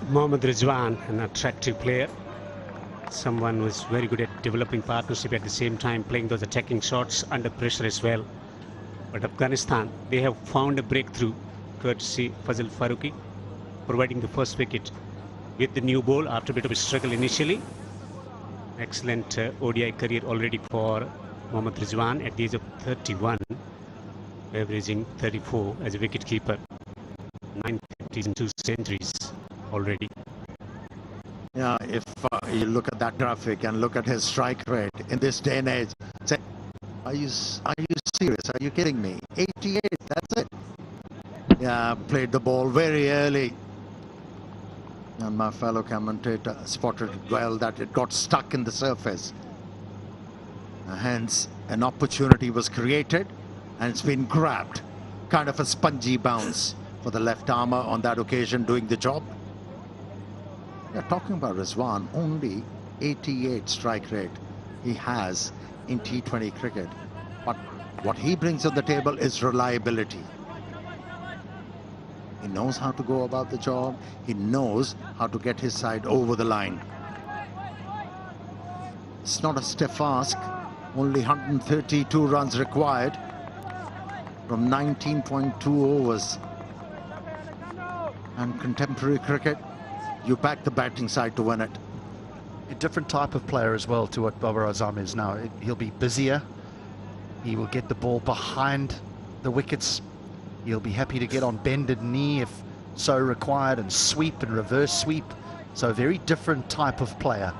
Mohammad Rizwan, an attractive player. Someone who is very good at developing partnership, at the same time playing those attacking shots under pressure as well. But Afghanistan, they have found a breakthrough courtesy Fazil Farooqi, providing the first wicket with the new ball after a bit of a struggle initially. Excellent ODI career already for Mohammad Rizwan at the age of 31, averaging 34 as a wicketkeeper. 9 50s and 2 centuries already. Yeah, if you look at that graphic and look at his strike rate in this day and age, say, are you serious? Are you kidding me? 88, that's it. Yeah, played the ball very early. And my fellow commentator spotted well that it got stuck in the surface. Hence, an opportunity was created and it's been grabbed. Kind of a spongy bounce for the left armour on that occasion, doing the job. Yeah, talking about Rizwan, only 88 strike rate he has in T20 cricket. But what he brings on the table is reliability. He knows how to go about the job. He knows how to get his side over the line. It's not a stiff ask. Only 132 runs required from 19.2 overs. And contemporary cricket, you back the batting side to win it. A different type of player as well to what Babar Azam is now. He'll be busier. He will get the ball behind the wickets. He'll be happy to get on bended knee if so required and sweep and reverse sweep. So a very different type of player.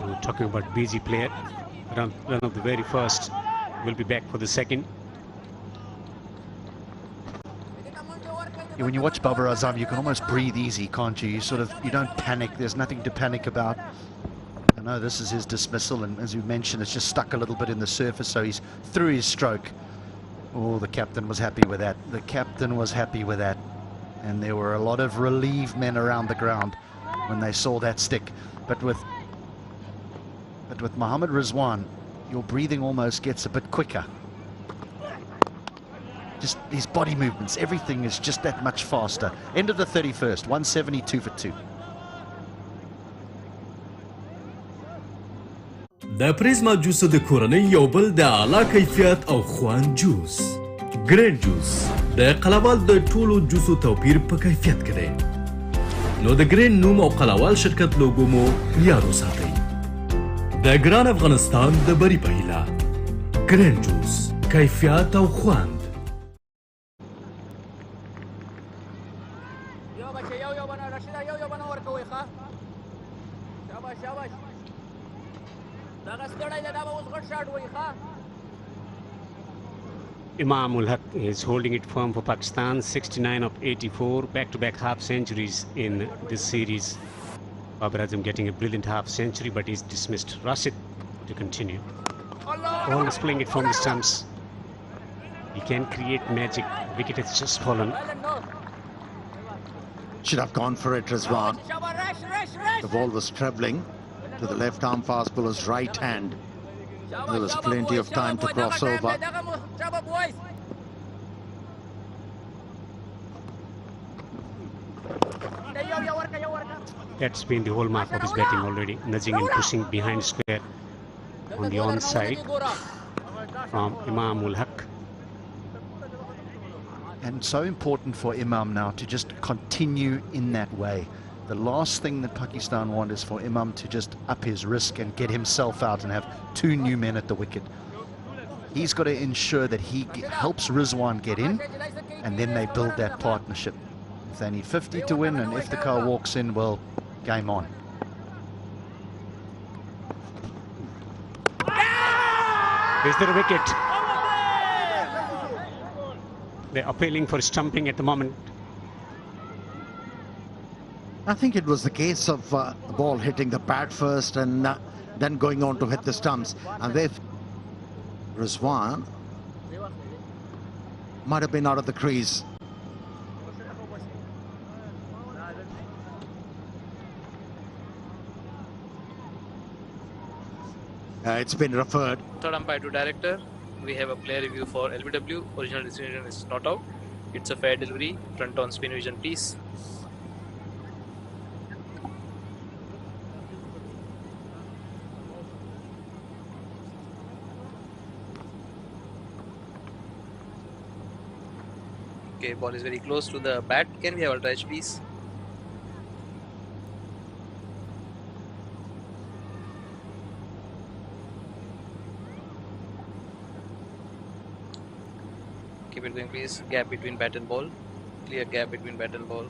We're talking about busy player. Run of the very first, will be back for the second. When you watch Babar Azam, you can almost breathe easy, can't you? You don't panic. There's nothing to panic about. I know this is his dismissal, and as you mentioned, it's just stuck a little bit in the surface, so he's through his stroke. Oh, the captain was happy with that. The captain was happy with that. And there were a lot of relieved men around the ground when they saw that stick. But with Mohammad Rizwan, your breathing almost gets a bit quicker. Just his body movements, everything is just that much faster. End of the 31st, 172 for 2. د پریزما جوس د کورنۍ یو بل د اعلی کیفیت او خوند جوس ګرین جوس د قلاوال د ټولو جوسو توپیر په کیفیت کې دی نو د ګرین نوم او قلاوال شرکت لوګو مو یاد وساتئ د ګران افغانستان د بری په هیله ګرین جوس کیفیت او خوند Imam ul Haq is holding it firm for Pakistan. 69 of 84, back-to-back half centuries in this series. Babar Azam getting a brilliant half century, but he's dismissed. Rashid to continue. Always playing it from the stumps. He can create magic. Wicket has just fallen. Should have gone for it, Rizwan. The ball was travelling to the left arm fast bowler's right hand. There was plenty of time to cross over. That's been the hallmark of his batting already, nudging and pushing behind square on the onside from Imam ul Haq. And so important for Imam now to just continue in that way. The last thing that Pakistan want is for Imam to just up his risk and get himself out and have 2 new men at the wicket. He's got to ensure that he helps Rizwan get in, and then they build that partnership. If they need 50 to win, and if the car walks in, well, game on. Is there a wicket? They're appealing for stumping at the moment. I think it was the case of the ball hitting the pad first and then going on to hit the stumps. And if Rizwan might have been out of the crease. It's been referred. Third umpire to director. We have a player review for LBW. Original decision is not out. It's a fair delivery. Front on spin vision, please. Okay, ball is very close to the bat. Can we have ultra edge, please? Keep it going, please. Gap between bat and ball. Clear gap between bat and ball.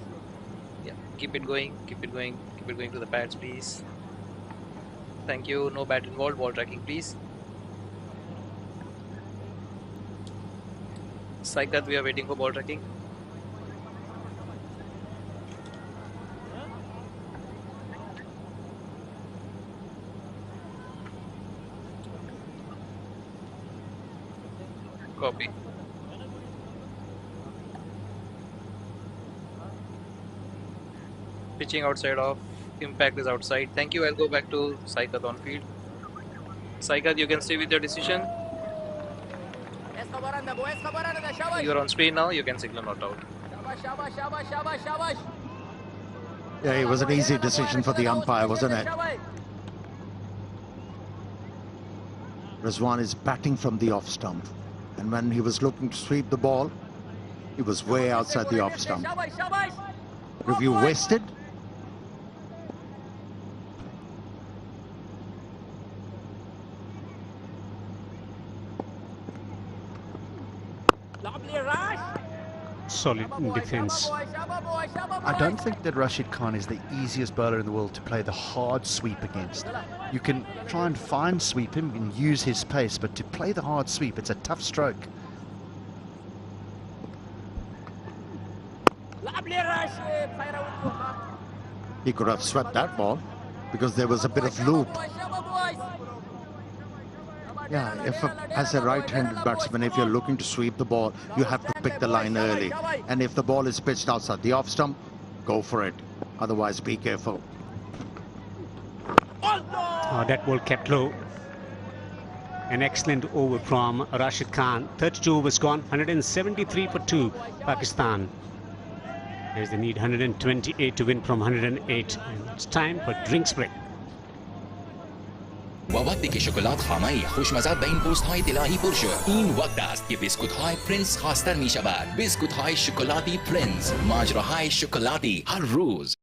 Yeah, keep it going. Keep it going. Keep it going to the pads, please. Thank you. No bat involved. Ball tracking, please. Saikat, we are waiting for ball tracking. Copy. Pitching outside off. Impact is outside. Thank you. I'll go back to Saikat on field. Saikat, you can stay with your decision. You're on screen now. You can signal not out. Yeah, it was an easy decision for the umpire, wasn't it? Rizwan is batting from the off stump. And when he was looking to sweep the ball, he was way outside the off stump. Review wasted. Solid defense. I don't think that Rashid Khan is the easiest bowler in the world to play the hard sweep against. You can try and fine sweep him and use his pace, but to play the hard sweep, it's a tough stroke. He could have swept that ball because there was a bit of loop. Yeah, as a right-handed batsman, if you're looking to sweep the ball, you have to pick the line early. And if the ball is pitched outside the off stump, go for it. Otherwise, be careful. That ball kept low. An excellent over from Rashid Khan. 32 overs gone, 173 for 2, Pakistan. There's the need 128 to win from 108. And it's time for drinks break. با وقتی که شکلات خامه‌ای خوشمزه به این پست‌های طلایی پر شد، این وقت است که بیسکوت‌های پرنس خاص‌تر می‌شود. بیسکوت‌های شکلاتی پرنس، ماجراهای شکلاتی هر روز.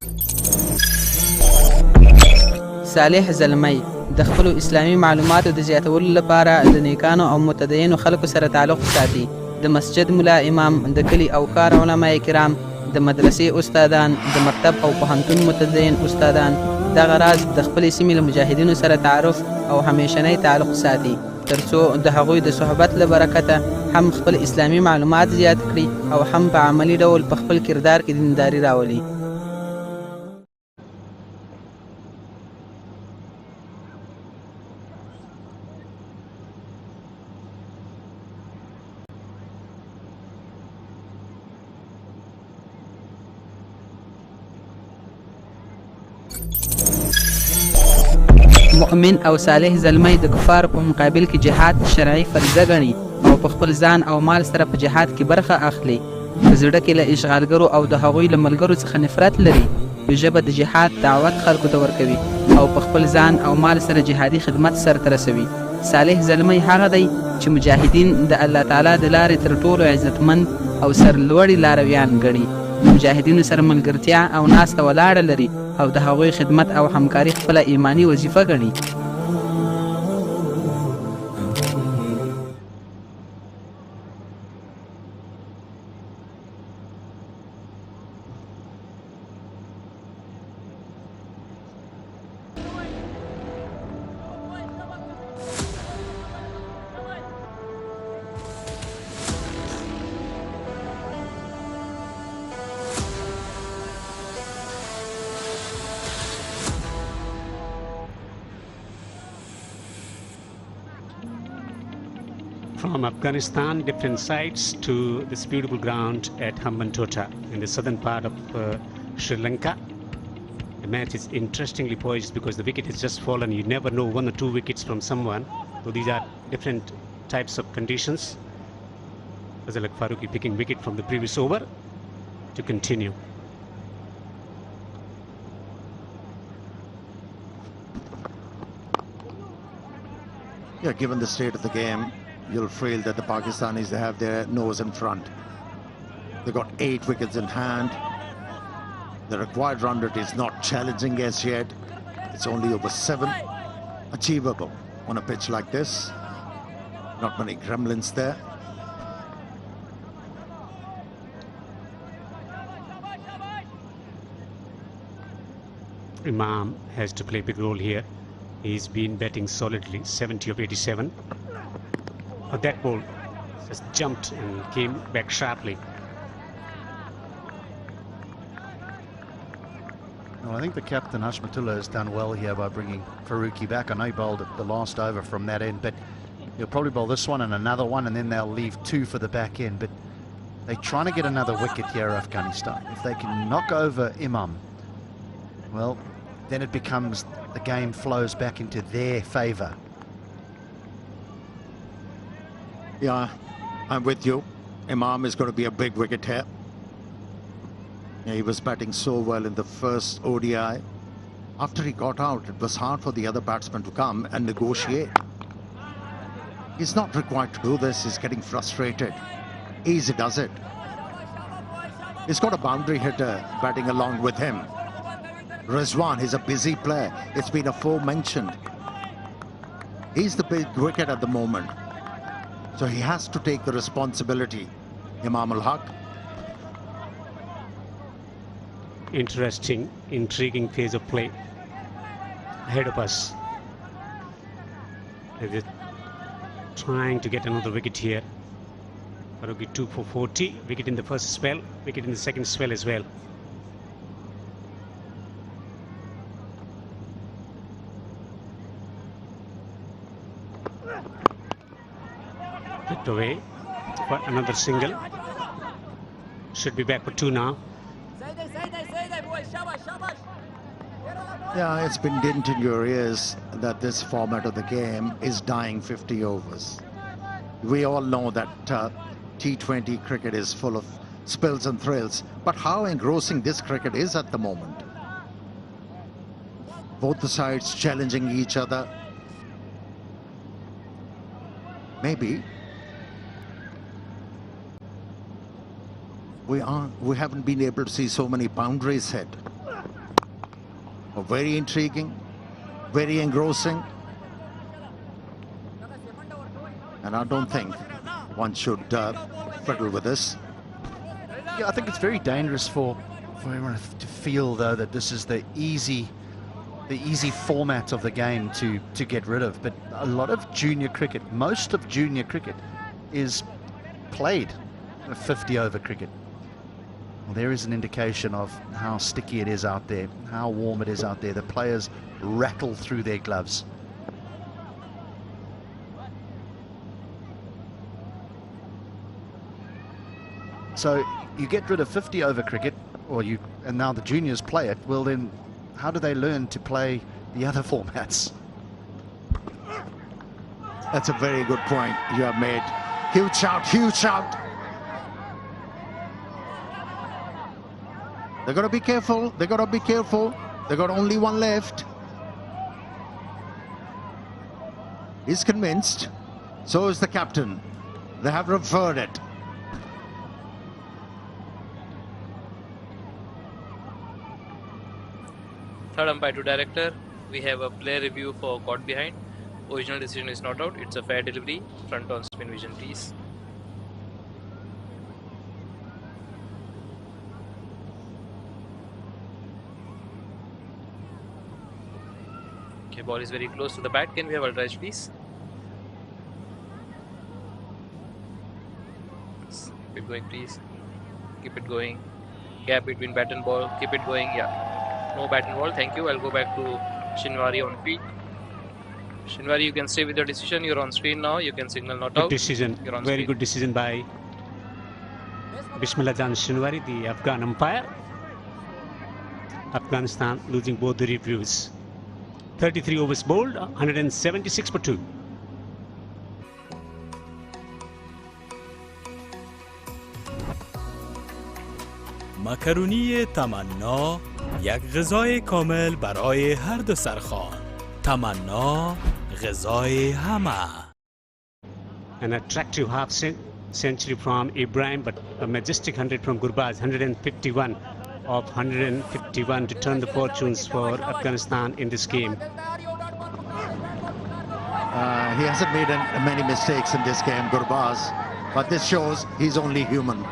صالح زلمی د خپل اسلامي معلوماتو د زیاتولو لپاره د نیکانو او متدینو خلکو سره تعلق ساتي. د مسجد مولا امام، د کلی او ښار علماء کرام، د مدرسې استادان، د مکتب او پوهنتون متدین استادان دغه راز د خپل سیمې له مجاهدینو سره تعارف او همیشنی تعلق ساتي، ترڅو د هغوی د صحبت له برکته هم خپل اسلامي معلومات زیات کړي او هم په عملي ډول په خپل کردار کې دینداري راولي. مؤمن او صالح زلمی د کفارو په مقابل کې جهاد شرعي فریضه ګڼي او په خپل ځان او مال سره په جهاد کې برخه اخلي. په زړه کې له اشغالګرو او د هغوی له ملګرو څخه نفرت لري. په ژبه د جهاد دعوت خلکو ته ورکوي او په خپل ځان او مال سره جهادي خدمت سرته رسوي. صالح زلمی هغه دی چې مجاهدین د الله تعالی د لارې تر ټولو عزتمند او سرلوړي لارویان ګڼي. مجاهدینو سره ملګرتیا او ناسته ولاړه لري او د هغوی خدمت او همکاري خپله ایمانی وظیفه ګڼي. From Afghanistan, different sites to this beautiful ground at Hambantota in the southern part of Sri Lanka. The match is interestingly poised because the wicket has just fallen. You never know 1 or 2 wickets from someone. So these are different types of conditions. Fazal Faruqi picking wicket from the previous over to continue. Yeah, given the state of the game, you'll feel that the Pakistanis, they have their nose in front. They've got 8 wickets in hand. The required run rate is not challenging as yet. It's only over 7. Achievable on a pitch like this. Not many gremlins there. Imam has to play a big role here. He's been batting solidly, 70 of 87. But that ball just jumped and came back sharply. Well, I think the captain, Hashmatullah, has done well here by bringing Faruqi back. I know he bowled the last over from that end, but he'll probably bowl this one and another one, and then they'll leave 2 for the back end. But they're trying to get another wicket here, Afghanistan. If they can knock over Imam, well, then it becomes, the game flows back into their favour. Yeah, I'm with you. Imam is going to be a big wicket here. Yeah, he was batting so well in the first ODI. After he got out, it was hard for the other batsmen to come and negotiate. He's not required to do this. He's getting frustrated. Easy does it. He's got a boundary hitter batting along with him. Rizwan, he's a busy player. It's been aforementioned. He's the big wicket at the moment. So he has to take the responsibility. Imam ul-Haq. Interesting, intriguing phase of play ahead of us. They're trying to get another wicket here. Faruqi 2 for 40. Wicket in the first spell, wicket in the second spell as well. Picked away for another single. Should be back for 2 now. Yeah, it's been dint in your ears that this format of the game is dying 50 overs. We all know that T20 cricket is full of spills and thrills, but how engrossing this cricket is at the moment. Both the sides challenging each other. Maybe we haven't been able to see so many boundaries hit. Very intriguing, very engrossing, and I don't think one should fiddle with this. Yeah, I think it's very dangerous for everyone to feel, though, that this is the easy format of the game to get rid of. But a lot of junior cricket, most of junior cricket, is played 50-over cricket. Well, there is an indication of how sticky it is out there, how warm it is out there. The players rattle through their gloves. So you get rid of 50-over cricket, and now the juniors play it. Well, then how do they learn to play the other formats? That's a very good point you have made. Huge shout, huge shout. They've got to be careful. They've got to be careful. They've got only 1 left. He's convinced. So is the captain. They have referred it. Third umpire to director. We have a player review for caught behind. Original decision is not out. It's a fair delivery. Front on spin vision, please. Okay, ball is very close to the bat. Can we have ultra edge, please? Keep it going, please. Keep it going. Gap between bat and ball. Keep it going. Yeah. No bat and ball. Thank you. I'll go back to Shinwari on feet. Shinwari, you can stay with your decision. You're on screen now. You can signal not Good out. decision. You're on Very screen. good decision by Bismillah Jan Shinwari, the Afghan umpire. Afghanistan losing both the reviews. 33 overs bowled, 176 for 2. ماکارونی تمنا یک غذای کامل برای هر دو سرخوان. تمنا غذای همه. An attractive half century from Ibrahim, but a majestic 100 from Gurbaz, 151 of 151 to turn the fortunes for Afghanistan in this game. He hasn't made many mistakes in this game, Gurbaz, but this shows he's only human.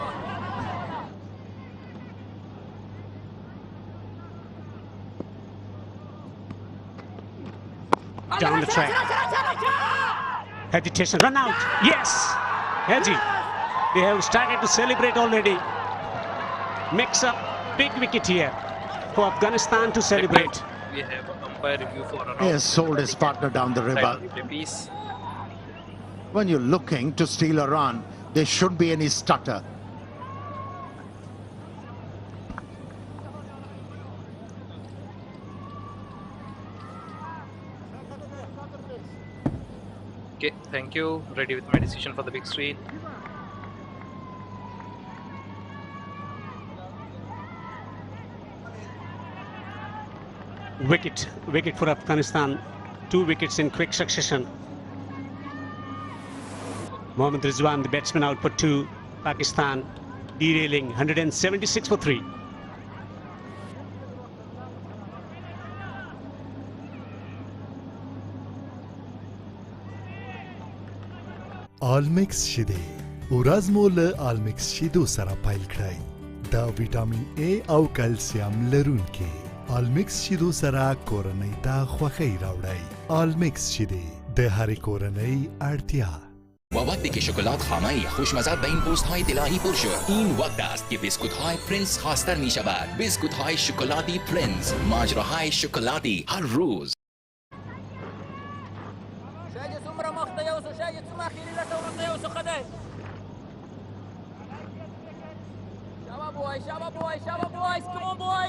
Down the track. Hesitation, run out. Yes, Haji. They have started to celebrate already. Makes a big wicket here for Afghanistan to celebrate. We have umpire review for a He has sold his partner down the river. Please. When you're looking to steal a run, there shouldn't be any stutter. Okay, thank you. Ready with my decision for the big screen. Wicket for Afghanistan. 2 wickets in quick succession. Mohammad Rizwan, the batsman, out for 2. Pakistan derailing, 176 for 3. آلمیکس شیدې ورځ مو له آلمیکس شیدو سره پیل کړئ دا ویټامین A او کلسیم لرونکي آلمیکس شیدو سره کورنۍ ته خوښۍ راوړئ آلمیکس شیدې د هرې کورنۍ اړتیا و وقتی که شکلات خامه خوشمزه به این پوست های دلاهی پر شد این وقت است که بیسکوت های پرنس خاصتر می شود بیسکوت های شکلاتی پرنس ماجراهای شکلاتی هر روز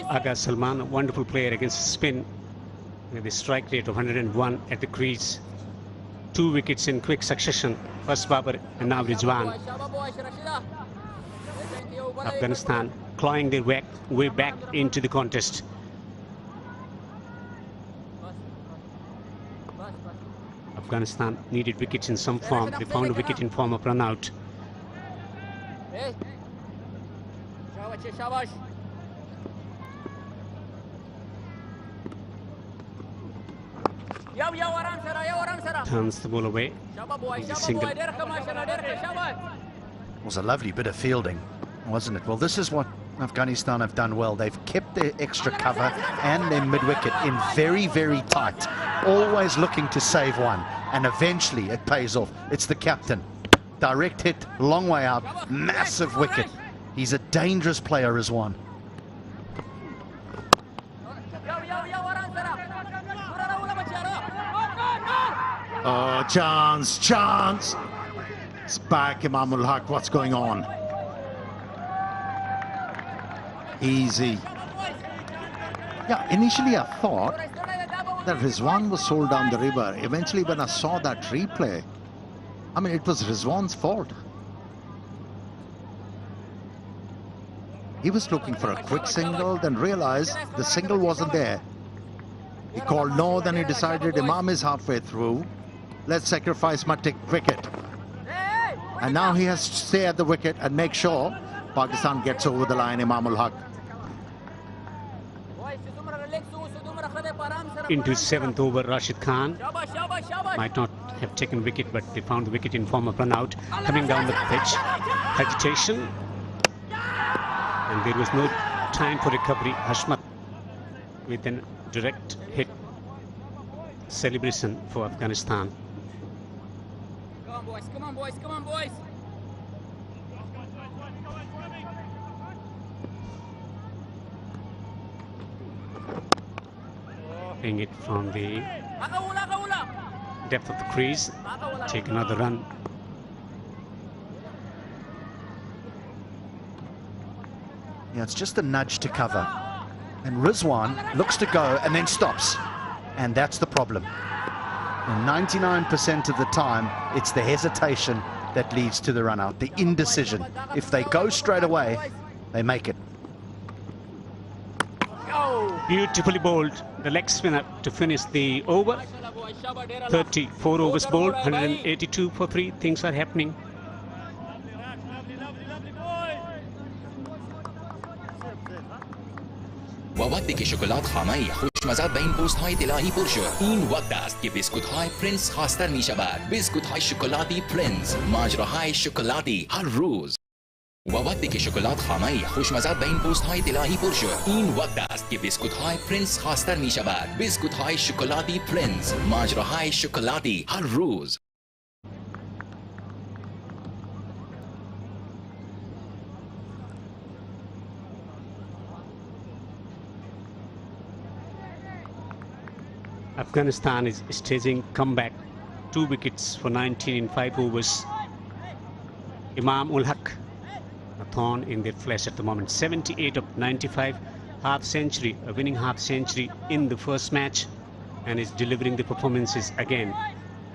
Aga Salman, a wonderful player against spin with a strike rate of 101 at the crease. 2 wickets in quick succession. First Babar and now Rizwan. Afghanistan clawing their way back into the contest. Afghanistan needed wickets in some form. They found a wicket in form of run out. Turns the ball away. He's a single. It was a lovely bit of fielding, wasn't it? Well, this is what Afghanistan have done well. They've kept their extra cover and their mid-wicket in very, very tight, always looking to save one, and eventually it pays off. It's the captain. Direct hit, long way out, massive wicket. He's a dangerous player as one. Oh, chance. It's back, Imamul Haq. What's going on? Easy. Yeah, initially I thought that Rizwan was sold down the river. Eventually, when I saw that replay, I mean, it was Rizwan's fault. He was looking for a quick single, then realized the single wasn't there. He called no, then he decided Imam is halfway through. Let's sacrifice my wicket. And now he has to stay at the wicket and make sure Pakistan gets over the line, Imamul Haq. Into 7th over, Rashid Khan might not have taken wicket, but they found the wicket in form of run out. Coming down the pitch, agitation, and there was no time for recovery. Hashmat with a direct hit. Celebration for Afghanistan. Come on, boys. Playing it from the depth of the crease. Take another run. Yeah, it's just a nudge to cover. And Rizwan looks to go and then stops. And that's the problem. And 99% of the time, it's the hesitation that leads to the run out, the indecision. If they go straight away, they make it. Beautifully bowled, the leg spinner to finish the over. 34 overs bowled, 182 for 3. Things are happening. و وقتی که شکلات خامه خوشمزه بین پوست های طلایی پر شد، این وقت است که بیسکوت های پرنس خاصتر می شود. بیسکوت های شکلاتی پرنس، ماجراهای شکلاتی هر روز. و وقتی که شکلات خامه خوشمزه بین پوست های طلایی پر شد، این وقت است که بیسکوت های پرنس خاصتر می شود. بیسکوت های شکلاتی پرنس، ماجراهای شکلاتی هر روز. Afghanistan is staging comeback. 2 wickets for 19 in 5 overs. Imam ul Haq, a thorn in their flesh at the moment. 78 of 95, half century, a winning half century in the first match, and is delivering the performances again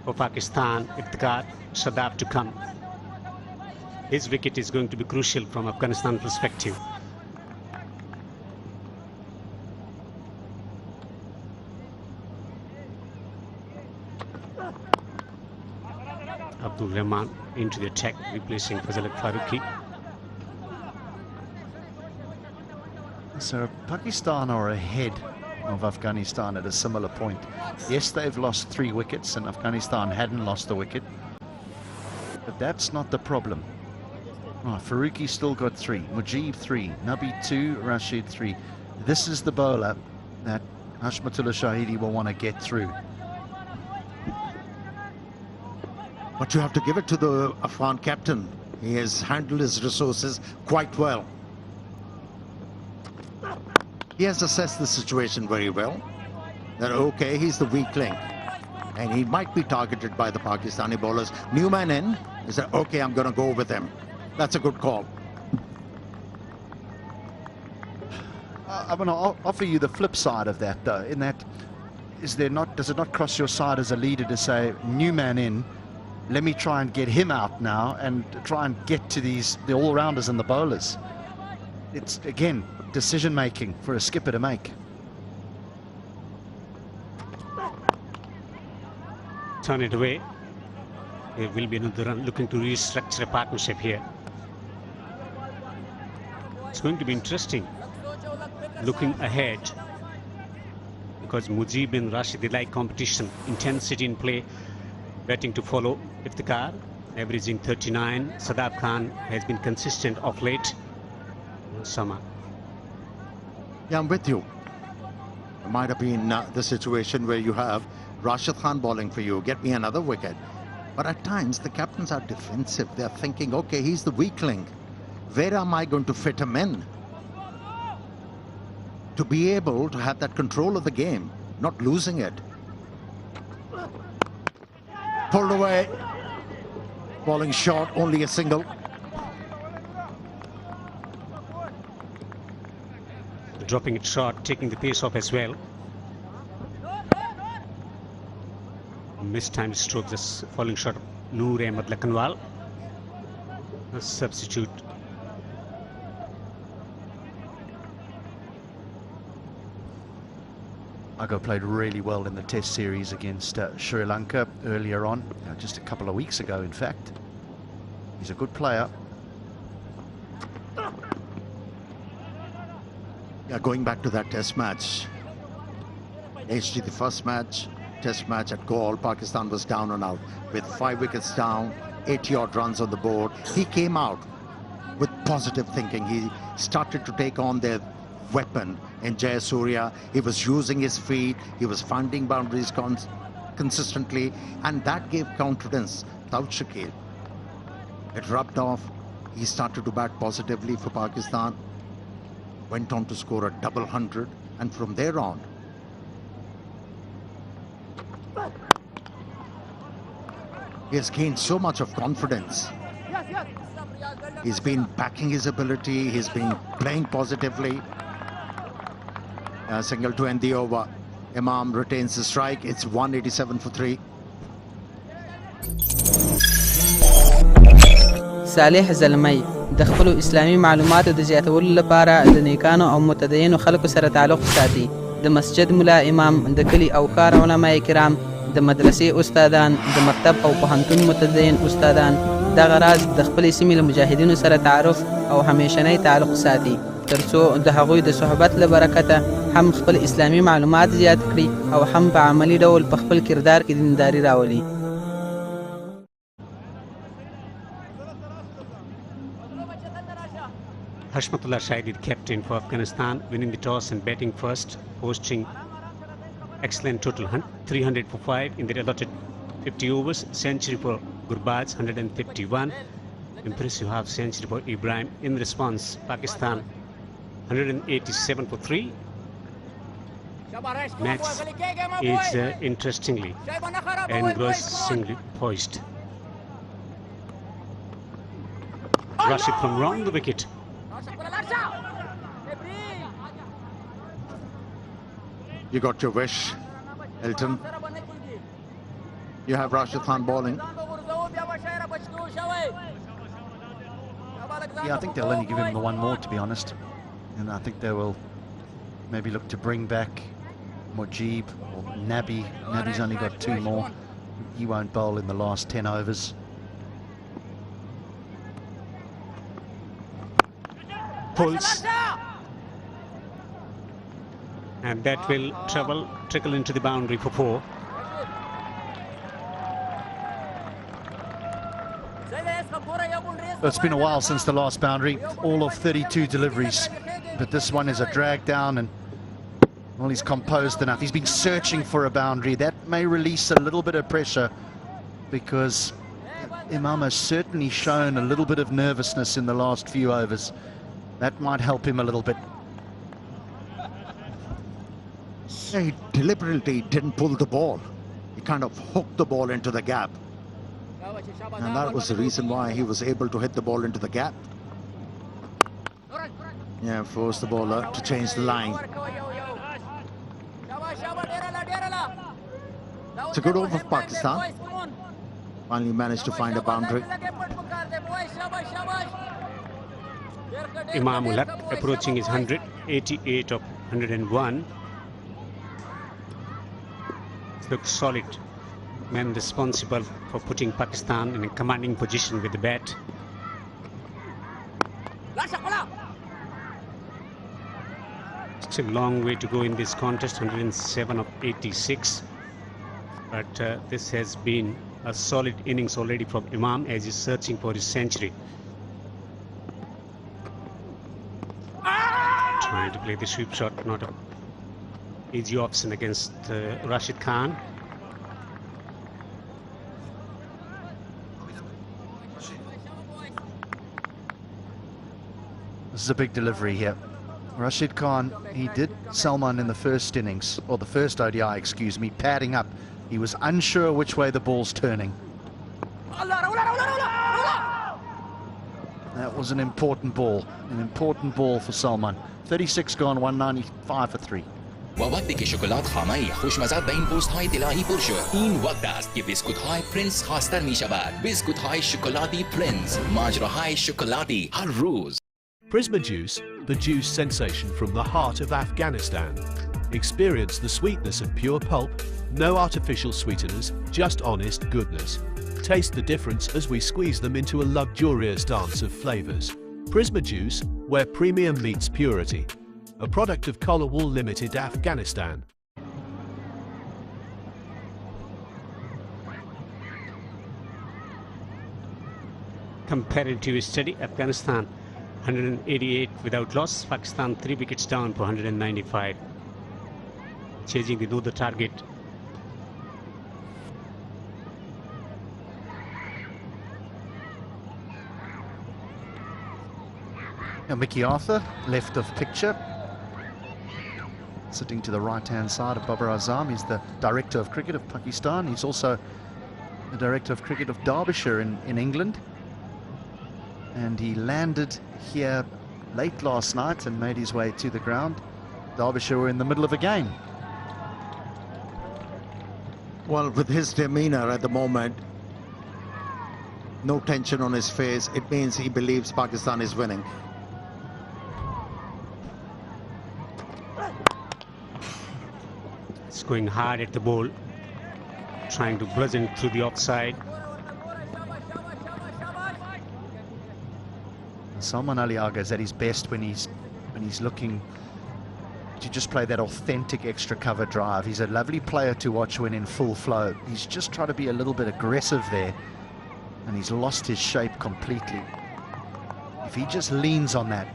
for Pakistan. Iftikhar Shadab to come. His wicket is going to be crucial from Afghanistan perspective. Abdul Rahman into the attack, replacing Fazal Farooqi. So Pakistan are ahead of Afghanistan at a similar point. Yes, they've lost 3 wickets and Afghanistan hadn't lost the wicket. But that's not the problem. Oh, Farooqi still got 3, Mujib 3, Nabi 2, Rashid 3. This is the bowler that Hashmatullah Shahidi will want to get through. But you have to give it to the Afghan captain. He has handled his resources quite well. He has assessed the situation very well. That okay, he's the weak link. And he might be targeted by the Pakistani bowlers. New man in, he said, okay, I'm going to go with him. That's a good call. I'm going to offer you the flip side of that, though, in that, does it not cross your side as a leader to say, new man in, let me try and get him out now and try and get to the all-rounders and the bowlers. It's, again, decision-making for a skipper to make. Turn it away. There will be another run, looking to restructure a partnership here. It's going to be interesting looking ahead, because Mujib and Rashid, they like competition, intensity in play. Batting to follow. Iftikhar averaging 39. Sadab Khan has been consistent of late. Sama. Yeah, I'm with you. It might have been the situation where you have Rashid Khan bowling for you, get me another wicket. But at times the captains are defensive. They're thinking, okay, he's the weak link. Where am I going to fit him in? To be able to have that control of the game, not losing it. Pulled away. Bowling short, only a single. Dropping it short, taking the pace off as well. Mistimed stroke, this falling shot of Noor Ahmed Lakanwal. A substitute. Agho played really well in the Test series against Sri Lanka earlier on, just a couple of weeks ago, in fact. He's a good player. Yeah, going back to that Test match. HG, the first match, Test match at Galle, Pakistan was down and out with 5 wickets down, 80-odd runs on the board. He came out with positive thinking. He started to take on their weapon in Jayasuriya. He was using his feet, he was finding boundaries consistently, and that gave confidence. Daud Shakil, it rubbed off. He started to bat positively for Pakistan, went on to score a double 100, and from there on he has gained so much of confidence. He's been backing his ability, he's been playing positively. Single to end the over. Imam retains the strike. It's 187 for 3. صالح زلمی د خپلو اسلامي معلوماتو د زیاتولو لپاره د نیکانو او متدینو خلکو سره تعلق ساتي. د مسجد ملا امام، د کلي او ښار علماء کرام، د مدرسې استادان، د مکتب او پوهنتون متدین استادان دغه راز د خپلې سیمې له مجاهدینو سره تعارف او همیشنی تعلق ساتي، ترڅو د هغوی د صحبت له برکته هم خپل اسلامي معلومات زیات کړي او هم په عملي ډول په خپل کردار کې دینداري راولي. Hashmatullah Shahid, captain for Afghanistan, winning the toss and batting first, posting excellent total 300 for 5 in the allotted 50 overs, century for Gurbaz 151, impressive half century for Ibrahim. In response, Pakistan 187 for 3. Match is interestingly and engrossingly poised. Rashid from round the wicket. You got your wish, Elton. You have Rashid Khan bowling. Yeah, I think they'll only give him the one more, to be honest. And I think they will maybe look to bring back Mujib or Nabi. Nabi's only got 2 more. He won't bowl in the last 10 overs. Pulls. And that will trickle into the boundary for 4. It's been a while since the last boundary, all of 32 deliveries, but this one is a drag down, and well, he's composed enough. He's been searching for a boundary. That may release a little bit of pressure, because Imam has certainly shown a little bit of nervousness in the last few overs. That might help him a little bit. He deliberately didn't pull the ball. He kind of hooked the ball into the gap. And that was the reason why he was able to hit the ball into the gap. Yeah, forced the bowler to change the line. It's a good over for Pakistan. Finally managed to find a boundary. Imam Ulaq approaching his 188 of 101. Looks solid. Man responsible for putting Pakistan in a commanding position with the bat. Still a long way to go in this contest, 107 of 86. But this has been a solid innings already from Imam as he's searching for his century. Trying to play the sweep shot, not a easy option against Rashid Khan. This is a big delivery here. Rashid Khan, he did Salman in the first innings, or the first ODI, excuse me, padding up. He was unsure which way the ball's turning. That was an important ball for Salman. 36 gone, 195 for 3. و وقتی که شکلات خامه‌ای خوشمزه به این پست‌های طلایی پر شد، این وقت است که بیسکوت‌های پرنس خاص‌تر می‌شود. بیسکوت‌های شکلاتی پرنس، ماجراهای شکلاتی هر روز. Prisma Juice, the juice sensation from the heart of Afghanistan. Experience the sweetness of pure pulp, no artificial sweeteners, just honest goodness. Taste the difference as we squeeze them into a luxurious dance of flavors. Prisma Juice, where premium meets purity. A product of Colorwool Limited, Afghanistan. Comparative study, Afghanistan 188 without loss, Pakistan 3 wickets down for 195. Chasing the other target. Now Mickey Arthur, left of picture. Sitting to the right-hand side of Babar Azam. He's the Director of Cricket of Pakistan. He's also the Director of Cricket of Derbyshire in England. And he landed here late last night and made his way to the ground. Derbyshire were in the middle of a game. Well, with his demeanor at the moment, no tension on his face, it means he believes Pakistan is winning. It's going hard at the ball, trying to bludgeon through the offside. Salman Ali Agha is at his best when he's looking to just play that authentic extra cover drive. He's a lovely player to watch when in full flow. He's just trying to be a little bit aggressive there, and he's lost his shape completely. If he just leans on that,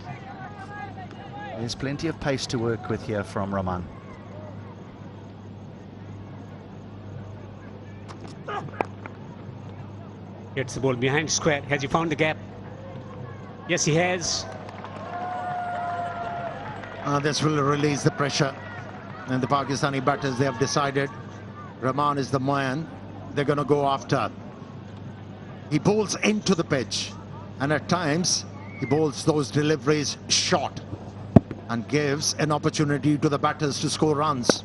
there's plenty of pace to work with here from Rahman. Gets the ball behind square. Has he found the gap? Yes, he has. This will release the pressure, and the Pakistani batters, they have decided Rahman is the man they're going to go after. He bowls into the pitch, and at times he bowls those deliveries short and gives an opportunity to the batters to score runs.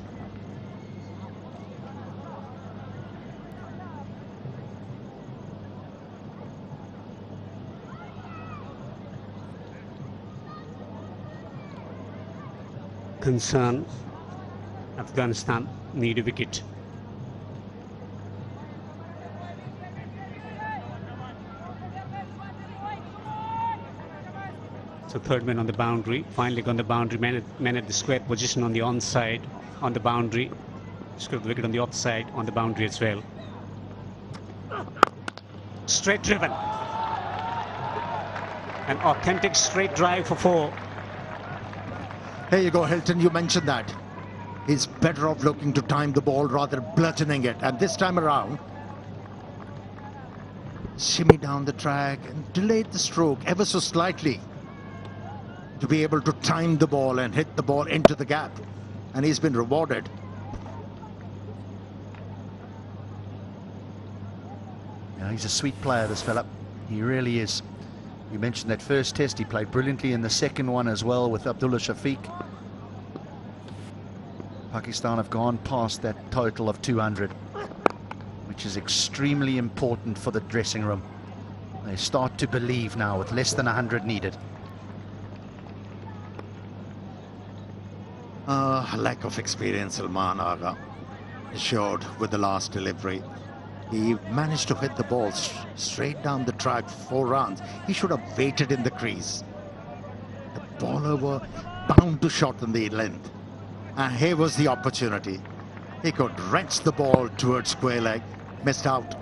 Concern, Afghanistan need a wicket. So third man on the boundary, finally on the boundary, man at the square position on the onside, on the boundary, scored the wicket on the offside, on the boundary as well. Straight driven. An authentic straight drive for 4. There you go, Hilton, you mentioned that. He's better off looking to time the ball rather than bludgeoning it. And this time around, shimmy down the track and delayed the stroke ever so slightly to be able to time the ball and hit the ball into the gap. And he's been rewarded. Yeah, he's a sweet player, this fella. He really is. You mentioned that first test, he played brilliantly in the second one as well with Abdullah Shafiq. Pakistan have gone past that total of 200, which is extremely important for the dressing room. They start to believe now with less than 100 needed. Lack of experience, Salman Agha showed with the last delivery. He managed to hit the ball straight down the track for 4 runs. He should have waited in the crease. The bowler were bound to shorten the length. And here was the opportunity. He could wrench the ball towards square leg. Missed out.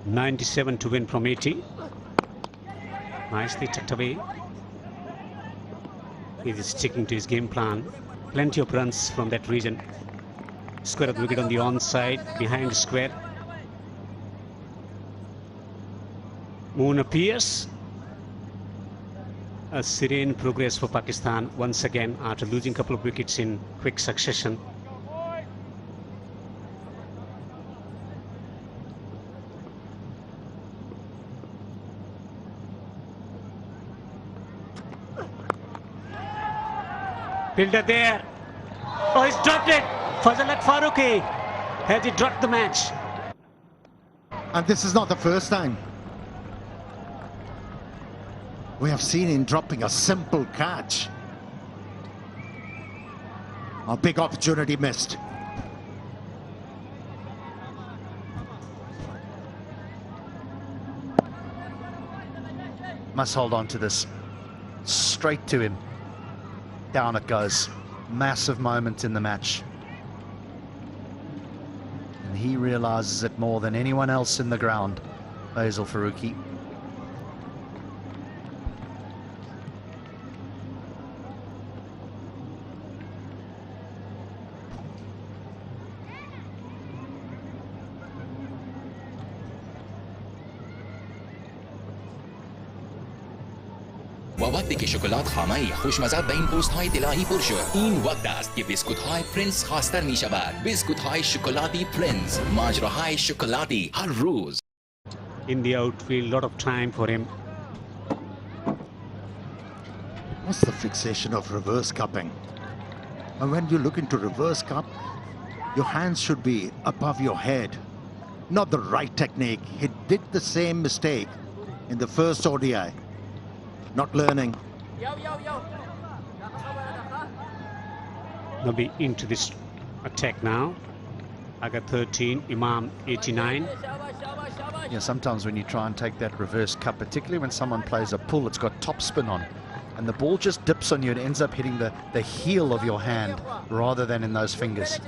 .97 to win from 80. Nicely tucked away. He's sticking to his game plan. Plenty of runs from that region. Square of the wicket on the onside, behind square. Moon appears. A serene progress for Pakistan once again after losing a couple of wickets in quick succession. Fielder there. Oh, he's dropped it. Fazalat Farooqi. Has he dropped the match? And this is not the first time we have seen him dropping a simple catch. A big opportunity missed. Must hold on to this. Straight to him. Down it goes. Massive moment in the match. And he realizes it more than anyone else in the ground, Faisal Farooqi. و وقتی که شکلات خامه خوشمزه به این پست های طلایی پر شد، این وقت است که بیسکوت های پرنس خاصتر می شود. بیسکوت های شکلاتی پرنس، ماجراهای شکلاتی هر روز. in the outfield, lot of time for him. What's the fixation of reverse cupping? And when you look into reverse cup, your hands should be above your head. Not the right technique. He did the same mistake in the first ODI. Not learning. Maybe into this attack now. Aga 13, Imam 89. Yeah, sometimes when you try and take that reverse cut, particularly when someone plays a pull, it's got top spin on, and the ball just dips on you and ends up hitting the heel of your hand rather than in those fingers.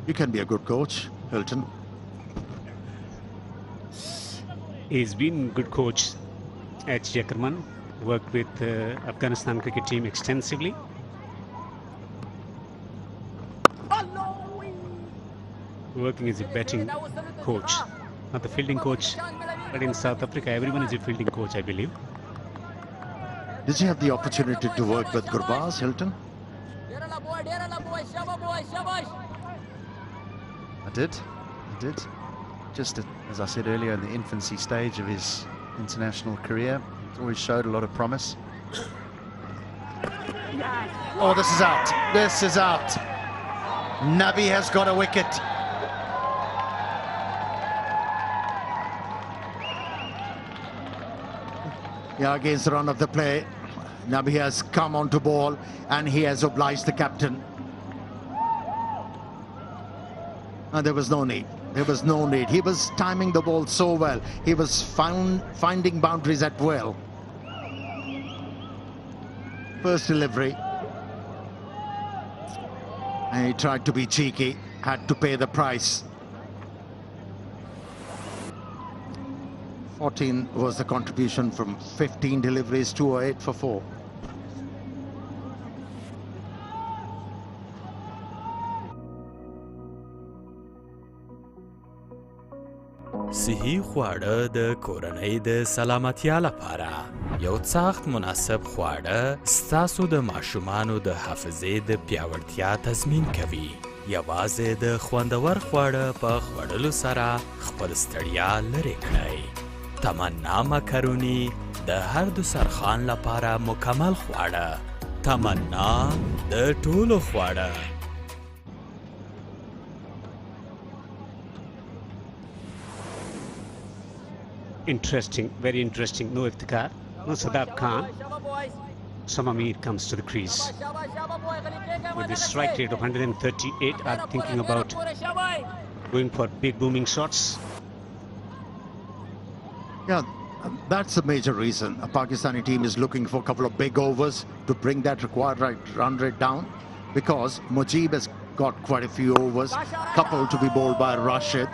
You can be a good coach, Hilton. He's been a good coach at Ackerman. Worked with the Afghanistan cricket team extensively. Working as a batting coach, not the fielding coach, but in South Africa everyone is a fielding coach, I believe. Did you have the opportunity to work with Gurbaz, Hilton? I did. Just as I said earlier, in the infancy stage of his international career, he's always showed a lot of promise. Oh, this is out. This is out. Nabi has got a wicket. Yeah, against the run of the play, Nabi has come onto ball and he has obliged the captain. And there was no need. There was no need. He was timing the ball so well. He was finding boundaries at will. First delivery. And he tried to be cheeky, had to pay the price. 14 was the contribution from 15 deliveries, 208 for 4. صحي خواړه د کورنۍ د سلامتیا لپاره یو سخت مناسب خواړه ستاسو د ماشومانو د حافظې د پیاوړتیا تضمین کوي. یوازې د خوندور خواړه په خوړلو سره خپل ستړیا لرې کړئ. تمنا مکروني د هر دسترخوان لپاره مکمل خواړه. تمنا د ټولو خواړه. Interesting, very interesting. No Iftikhar, no Sadaf Khan. Samamir comes to the crease. With the strike rate of 138, are thinking about going for big booming shots. Yeah, that's a major reason. A Pakistani team is looking for a couple of big overs to bring that required run rate down, because Mujib has got quite a few overs, couple to be bowled by Rashid.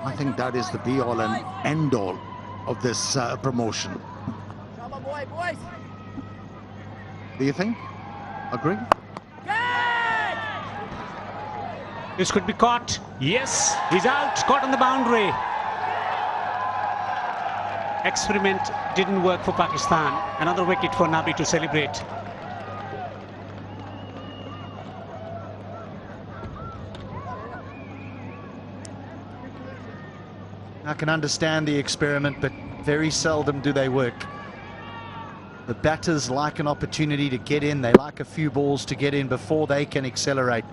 I think that is the be-all and end-all of this promotion. Do you think? Agree? This could be caught. Yes, he's out, caught on the boundary. Experiment didn't work for Pakistan. Another wicket for Nabi to celebrate. I can understand the experiment, but very seldom do they work. The batters like an opportunity to get in. They like a few balls to get in before they can accelerate.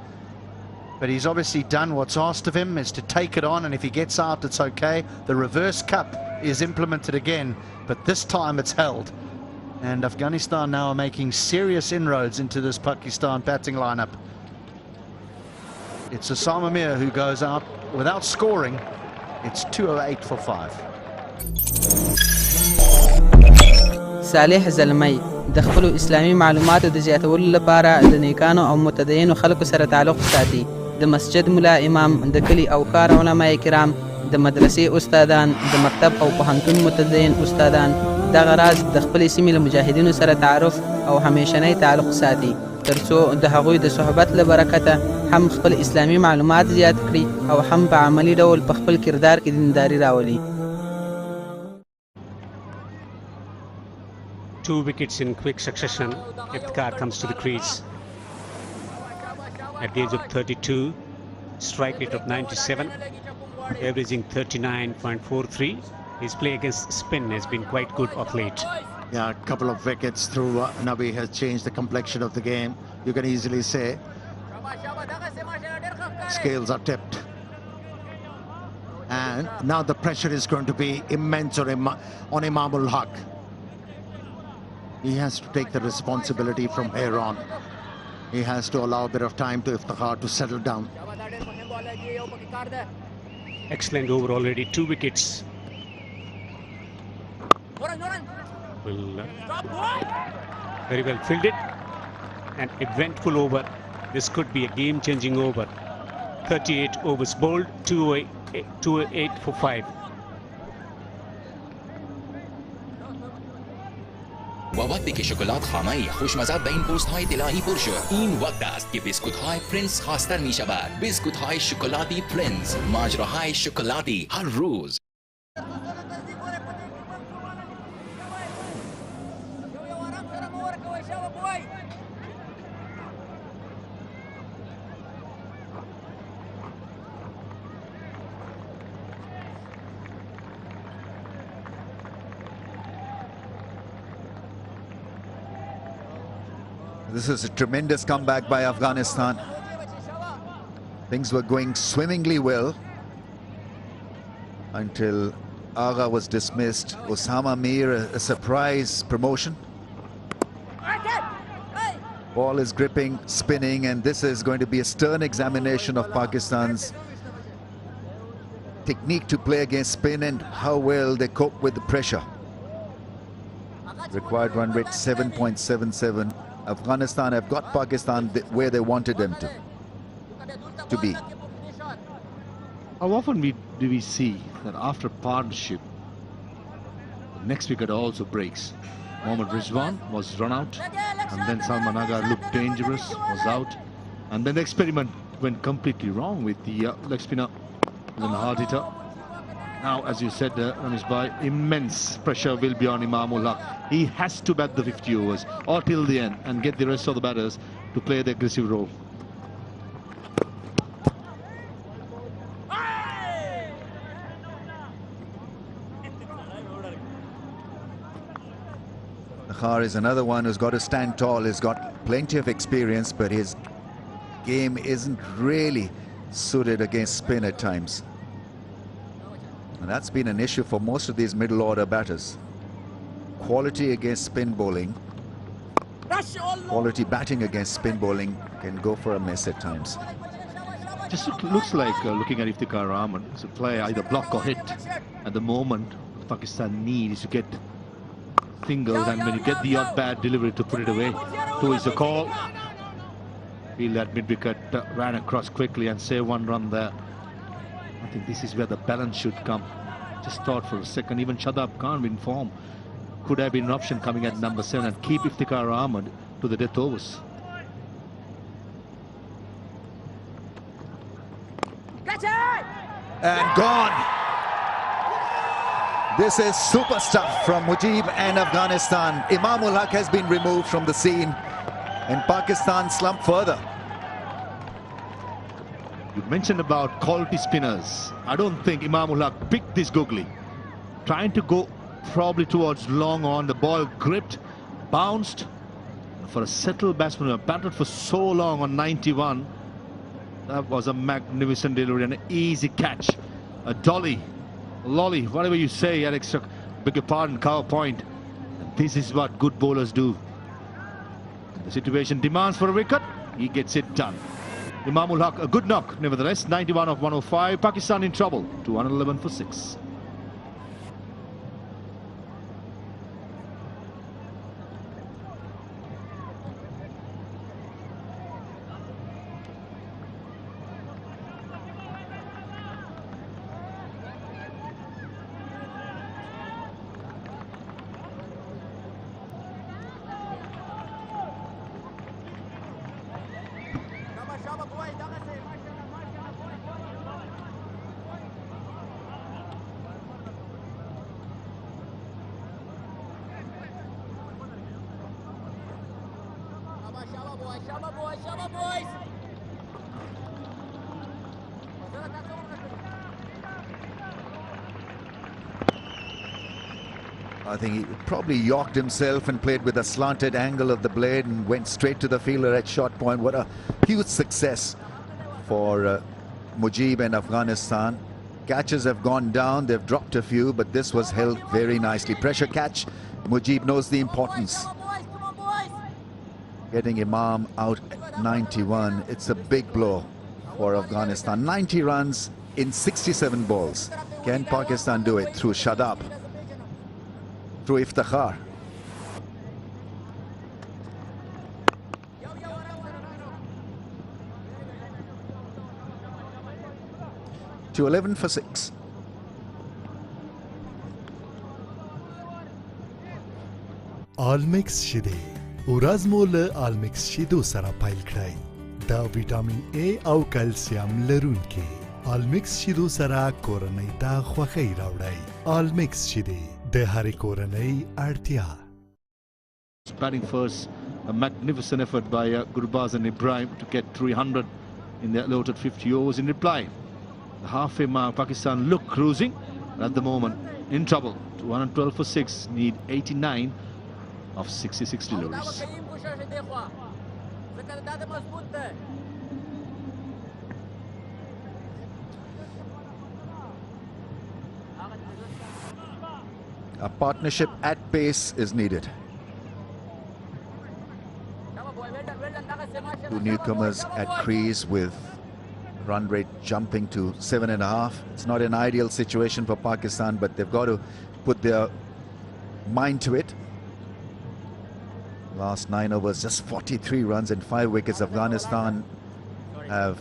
But he's obviously done what's asked of him, is to take it on, and if he gets out, it's okay. The reverse cup is implemented again, but this time it's held. And Afghanistan now are making serious inroads into this Pakistan batting lineup. It's Osama Mir who goes out without scoring. It's 208 for 5. صالح زلمی د خپلو اسلامي معلوماتو د زیاتولو لپاره د نیکانو او متدینو خلکو سره تعلق ساتي. د مسجد ملا امام، د کلي او ښار علماء کرام، د مدرسې استادان، د مکتب او پوهنتون متدین استادان دغه راز د خپلې سیمې له مجاهدینو سره تعارف او همیشنی تعلق ساتي، ترڅو د هغوی د صحبت له برکته هم خپل اسلامي معلومات زیات کړي او هم په عملي ډول په خپل کردار کې دینداري راولي. 2 wickets in quick succession. Iftikhar comes to the crease. at the age of 32, strike rate of 97, averaging 39.43. His play against spin has been quite good of late. Yeah, a couple of wickets through Nabi has changed the complexion of the game. You can easily say scales are tipped. And now the pressure is going to be immense on Imamul Haq. He has to take the responsibility from here on. He has to allow a bit of time to Iftikhar to settle down. Excellent over already, 2 wickets. Very well fielded. An eventful over. This could be a game-changing over. 38 overs bowled, 208 for 5. و وقتی که شکلات خامه خوشمزه بین پوست های طلایی پر شد این وقت است که بیسکوت های پرنس خاصتر می شود. بیسکوت های شکلاتی پرنس، ماجراهای شکلاتی هر روز. This is a tremendous comeback by Afghanistan. Things were going swimmingly well until Agha was dismissed. Osama Mir, a surprise promotion. Ball is gripping, spinning, and this is going to be a stern examination of Pakistan's technique to play against spin and how well they cope with the pressure. Required run rate 7.77. Afghanistan have got Pakistan where they wanted them to be. How often do we see that after partnership, the next wicket also breaks? Mohammad Rizwan was run out, and then Salman Agha looked dangerous, was out, and then the experiment went completely wrong with the leg spinner and then the hard hitter. Now, as you said, Ramesh Bhai, immense pressure will be on Imamul Haq. He has to bat the 50 overs or till the end and get the rest of the batters to play the aggressive role. Nakhar is another one who's got to stand tall. He's got plenty of experience, but his game isn't really suited against spin at times. And that's been an issue for most of these middle order batters. Quality against spin bowling, quality batting against spin bowling can go for a miss at times. Just looks like looking at Iftikhar Ahmed, it's a play either block or hit. At the moment, Pakistan needs to get singles, and when you get the odd bad delivery to put it away. Two is the call. Feel that mid-wicket ran across quickly and save 1 run there. I think this is where the balance should come. Just thought for a second, even Shadab Khan in form could have been an option coming at number 7 and keep Iftikhar Ahmed to the death overs. And gone. This is super stuff from Mujib and Afghanistan. Imamul Haq has been removed from the scene and Pakistan slumped further. You mentioned about quality spinners. I don't think Imamul Haq picked this googly. Trying to go probably towards long on. The ball gripped, bounced. For a settled batsman who had batted for so long on 91, that was a magnificent delivery and an easy catch. A dolly, lolly, whatever you say, Alex, beg your pardon, cover point. And this is what good bowlers do. The situation demands for a wicket. He gets it done. Imamul Haq, a good knock, nevertheless. 91 of 105. Pakistan in trouble. 211 for 6. I think he probably yorked himself and played with a slanted angle of the blade and went straight to the fielder at short point. What a huge success for Mujib and Afghanistan. Catches have gone down, they've dropped a few, but this was held very nicely. Pressure catch, Mujib knows the importance. Getting Imam out at 91, it's a big blow for Afghanistan. 90 runs in 67 balls. Can Pakistan do it through Shadab, through Iftikhar? To 11 for 6. آلمیکس شیدې ورځ مو له آلمیکس شیدو سره پیل کړئ. دا ویټامین A او کلسیم لرونکي آلمیکس شیدو سره کورنۍ ته خوښۍ راوړئ. آلمیکس شیدې د هرې کورنۍ اړتیا. Batting first, a magnificent effort by Gurbaz and Ibrahim to get 300 in the allotted 50 overs. In reply, the halfway mark, Pakistan look cruising, and at the moment in trouble. 112 for 6, need 89 of 66 deliveries. A partnership at pace is needed. Two newcomers at crease with run rate jumping to 7.5. It's not an ideal situation for Pakistan, but they've got to put their mind to it. Last 9 overs, just 43 runs and 5 wickets. Afghanistan have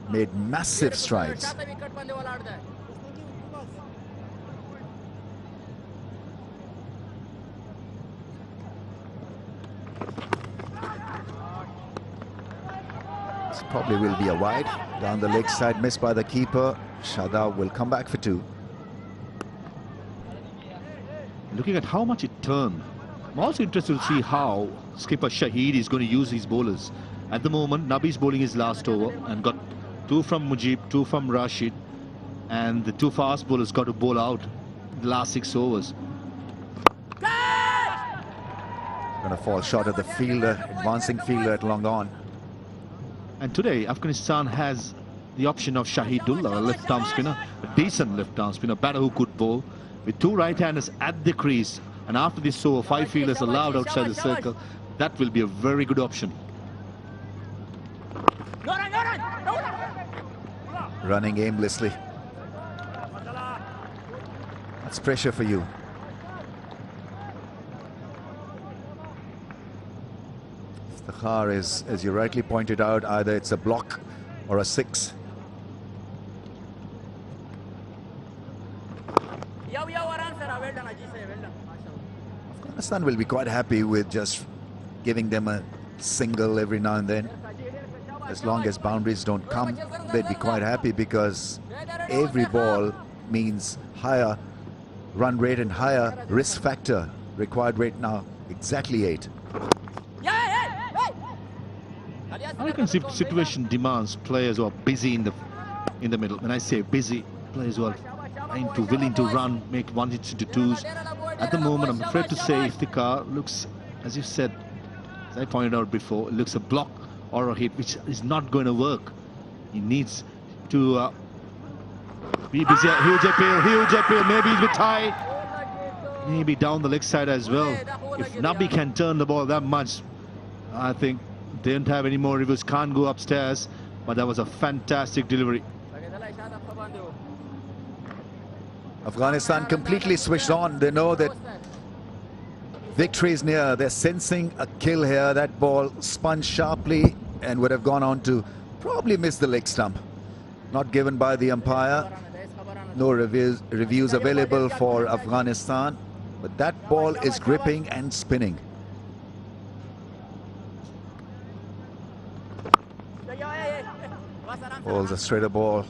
made massive strides. This probably will be a wide. Down the leg side, missed by the keeper. Shadab will come back for 2. Looking at how much it turned, I'm also interested to see how skipper Shahid is going to use his bowlers. At the moment, Nabi's bowling his last over and got 2 from Mujib, 2 from Rashid, and the 2 fast bowlers got to bowl out the last 6 overs. Going to fall short of the fielder, advancing fielder at long on. And today, Afghanistan has the option of Shahidullah, a left-arm spinner, a decent left-arm spinner, batter who could bowl, with 2 right-handers at the crease. And after this over, 5 fielders allowed outside the circle. That will be a very good option. Running aimlessly. That's pressure for you. Iftikhar is, as you rightly pointed out, either it's a block or a 6. Afghanistan will be quite happy with just giving them a single every now and then. As long as boundaries don't come, they'd be quite happy, because every ball means higher run rate and higher risk factor. Required rate now exactly 8. I reckon situation demands players who are busy in the middle. When I say busy, players who are willing to run, make 1 hits into 2s. At the moment, I'm afraid to say Iftikhar looks, as you said, as I pointed out before, it looks a block or a hit, which is not going to work. He needs to be busy. Huge appeal, maybe he's with high. Maybe down the leg side as well. If Nabi can turn the ball that much, I think they don't have any more reviews, can't go upstairs. But that was a fantastic delivery. Afghanistan completely switched on. They know that victory is near. They're sensing a kill here. That ball spun sharply and would have gone on to probably miss the leg stump. Not given by the umpire. No reviews available for Afghanistan. But that ball is gripping and spinning. Ball's a straighter ball.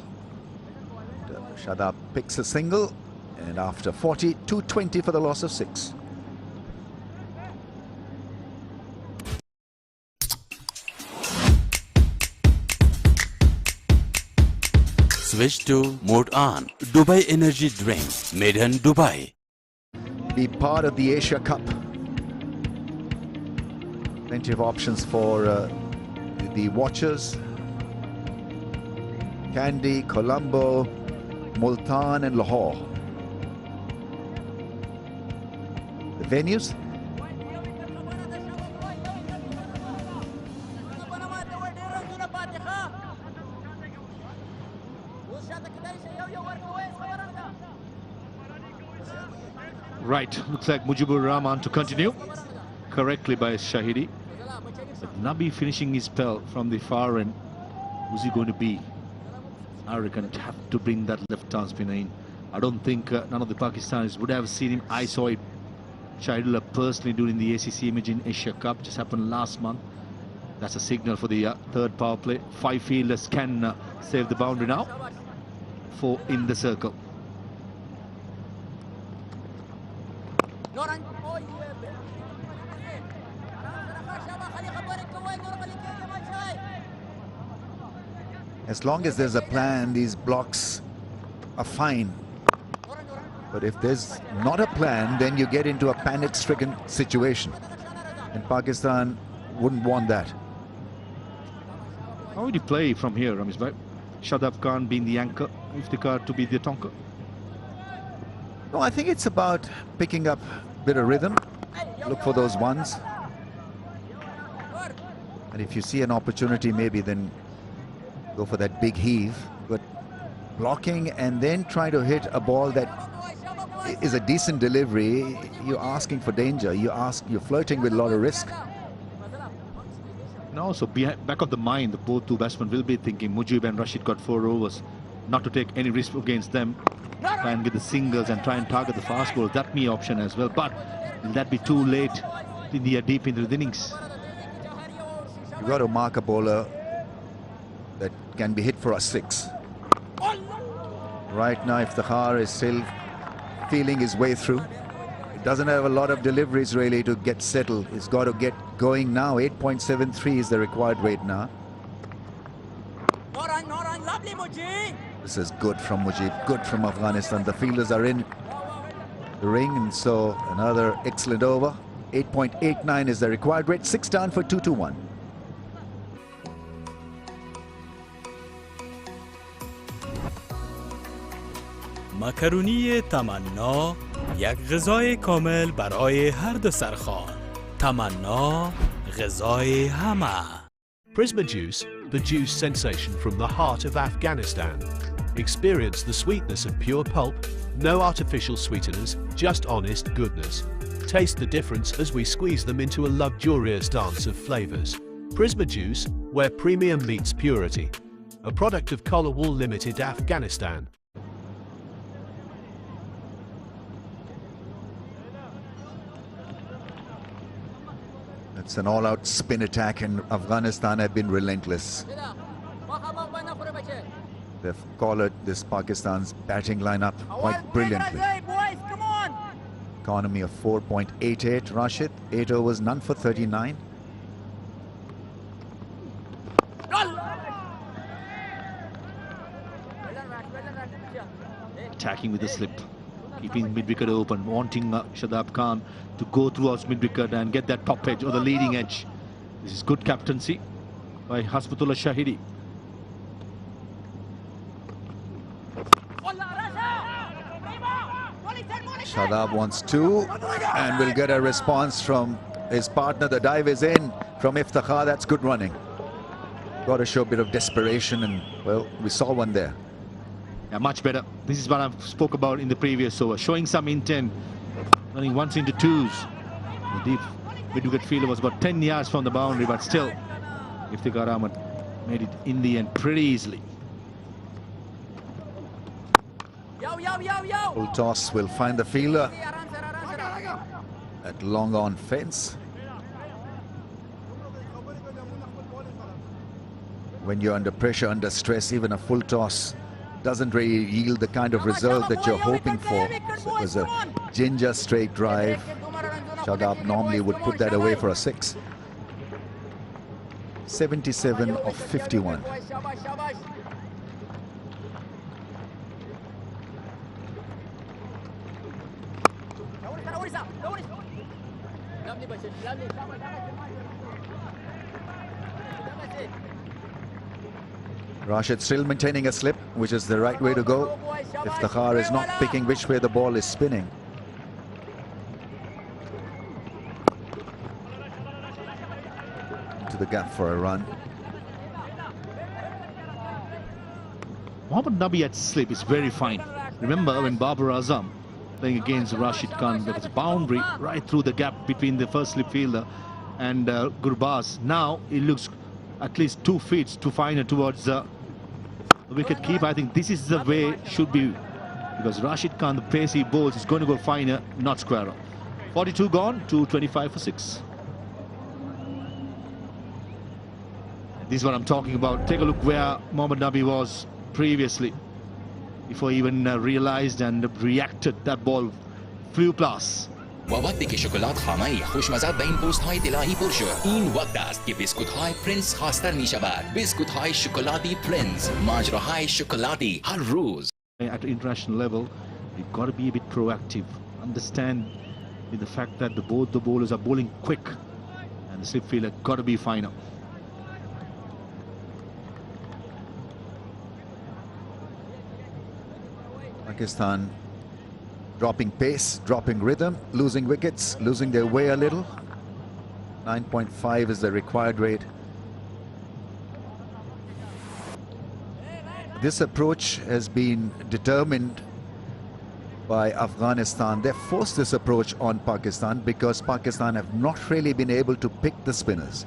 Shadab picks a single, and after 40, 220 for the loss of 6. Switch to Mode On. Dubai Energy Drink. Made in Dubai. Be part of the Asia Cup. Plenty of options for the watchers. Kandy, Colombo, Multan and Lahore. The venues. Right, looks like Mujibur Rahman to continue. Correctly by Shahidi. But Nabi finishing his spell from the far end. Who's he going to be? I reckon have to bring that left arm spinner in. I don't think none of the Pakistanis would have seen him. I saw it Shahidullah personally during the ACC Imaging Asia Cup, just happened last month. That's a signal for the third power play. 5 fielders can save the boundary now. 4 in the circle. As long as there's a plan, these blocks are fine. But if there's not a plan, then you get into a panic-stricken situation. And Pakistan wouldn't want that. How would you play from here, Ramesh bhai? Shadab Khan being the anchor, Iftikhar to be the tonker. No, I think it's about picking up a bit of rhythm. Look for those ones. And if you see an opportunity, maybe then go for that big heave. But blocking and then try to hit a ball that is a decent delivery, you're asking for danger. You're flirting with a lot of risk. And also, back of the mind, the both two batsmen will be thinking Mujib and Rashid got 4 overs. Not to take any risk against them. Try and get the singles and try and target the fast ball. That may option as well. But will that be too late in the deep into the innings? You've got to mark a bowler that can be hit for a 6. Right now, Iftikhar is still feeling his way through. He doesn't have a lot of deliveries really to get settled. He's got to get going now. 8.73 is the required rate now. This is good from Mujib, good from Afghanistan. The fielders are in the ring, and so another excellent over. 8.89 is the required rate. 6 down for 2-1. ماکارونی تمنا یک غذای کامل برای هر دو سرخوان. تمنا غذای همه. Prisma Juice, the juice sensation from the heart of Afghanistan. Experience the sweetness of pure pulp, no artificial sweeteners, just honest goodness. Taste the difference as we squeeze them into a luxurious dance of flavors. Prisma Juice, where premium meets purity. A product of Collar Wool Limited, Afghanistan. It's an all-out spin attack, and Afghanistan have been relentless. They've collared this Pakistan's batting lineup quite brilliantly. Economy of 4.88. Rashid, 8 overs, none for 39. Attacking with the slip. Keeping mid-wicket open, wanting Shadab Khan to go towards mid-wicket and get that top edge or the leading edge. This is good captaincy by Hasbutullah Shahidi. Shadab wants 2 and will get a response from his partner. The dive is in from Iftikhar. That's good running. Got to show a bit of desperation, and well, we saw one there. Yeah, much better. This is what I spoke about in the previous over. Showing some intent, running once into twos. The deep mid-wicket fielder was about 10 yards from the boundary, but still, Iftikhar Ahmed made it in the end pretty easily. Full toss will find the fielder at long on fence. When you're under pressure, under stress, even a full toss doesn't really yield the kind of result that you're hoping for. So it was a ginger straight drive. Shadab normally would put that away for a 6. 77 of 51. Rashid still maintaining a slip, which is the right way to go. Iftikhar is not picking which way the ball is spinning. Into the gap for a run. Mohammad Nabi at slip is very fine. Remember when Babar Azam playing against Rashid Khan, there was a boundary right through the gap between the first slip fielder and Gurbaz. Now it looks at least 2 feet to find it towards the wicket keeper. I think this is the way should be, because Rashid Khan, the pace he bowls, is going to go finer, not squarer. 42 gone to 25 for 6. This is what I'm talking about. Take a look where Mohammad Nabi was previously before he even realized and reacted. That ball flew past. و وقتی که شکلات خامه‌ای خوشمزه به این پست‌های طلایی پر شد، این وقت است که بیسکوت‌های پرنس خاص‌تر می‌شود. بیسکوت‌های شکلاتی پرنس، ماجراهای شکلاتی هر روز. At international level, you've got to be a bit proactive. Understand the fact that both the bowlers are bowling quick, and the slip fielder got to be finer. Pakistan dropping pace, dropping rhythm, losing wickets, losing their way a little. 9.5 is the required rate. This approach has been determined by Afghanistan. They've forced this approach on Pakistan because Pakistan have not really been able to pick the spinners.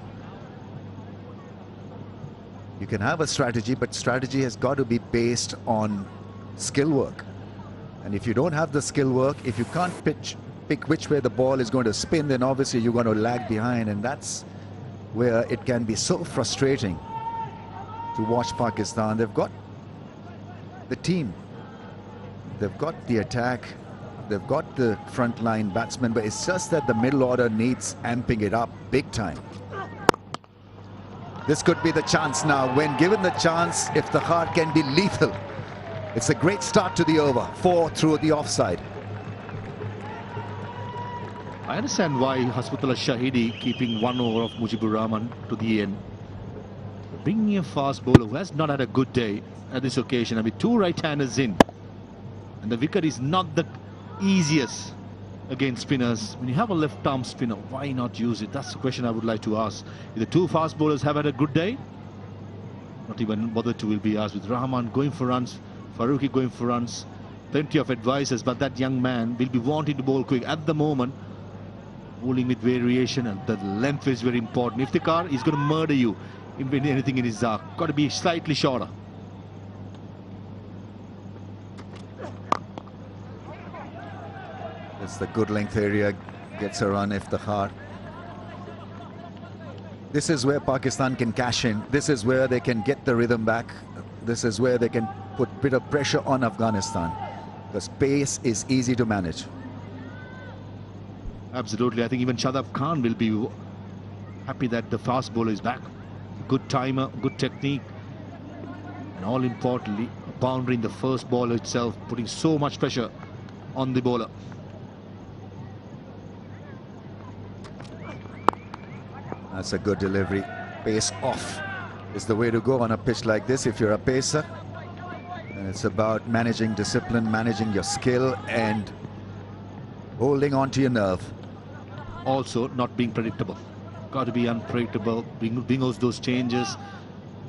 You can have a strategy, but strategy has got to be based on skill work. And if you don't have the skill work, if you can't pick which way the ball is going to spin, then obviously you're going to lag behind, and that's where it can be so frustrating to watch Pakistan. They've got the team, they've got the attack, they've got the front line batsmen, but it's just that the middle order needs amping it up big time. This could be the chance now. When given the chance, Iftikhar can be lethal. It's a great start to the over. 4 through the offside. I understand why Hasbutullah Shahidi keeping 1 over of Mujibur Rahman to the end. Bringing a fast bowler who has not had a good day at this occasion. I mean, 2 right-handers in, and the wicket is not the easiest against spinners. When you have a left-arm spinner, why not use it? That's the question I would like to ask. If the 2 fast bowlers have had a good day, not even bothered to will be asked. With Rahman going for runs, Farooqi going for runs, plenty of advices, but that young man will be wanting to bowl quick. At the moment, bowling with variation, and the length is very important. Iftikhar is going to murder you in anything in his arc. Got to be slightly shorter. It's the good length area, gets a run. Iftikhar. This is where Pakistan can cash in. This is where they can get the rhythm back. This is where they can put a bit of pressure on Afghanistan, because pace is easy to manage. Absolutely. I think even Shadab Khan will be happy that the fast bowler is back. Good timer, good technique, and all importantly, a boundary in the first ball itself, putting so much pressure on the bowler. That's a good delivery. Pace off is the way to go on a pitch like this if you're a pacer. And it's about managing discipline, managing your skill, and holding on to your nerve. Also not being predictable. Got to be unpredictable. Being those changes.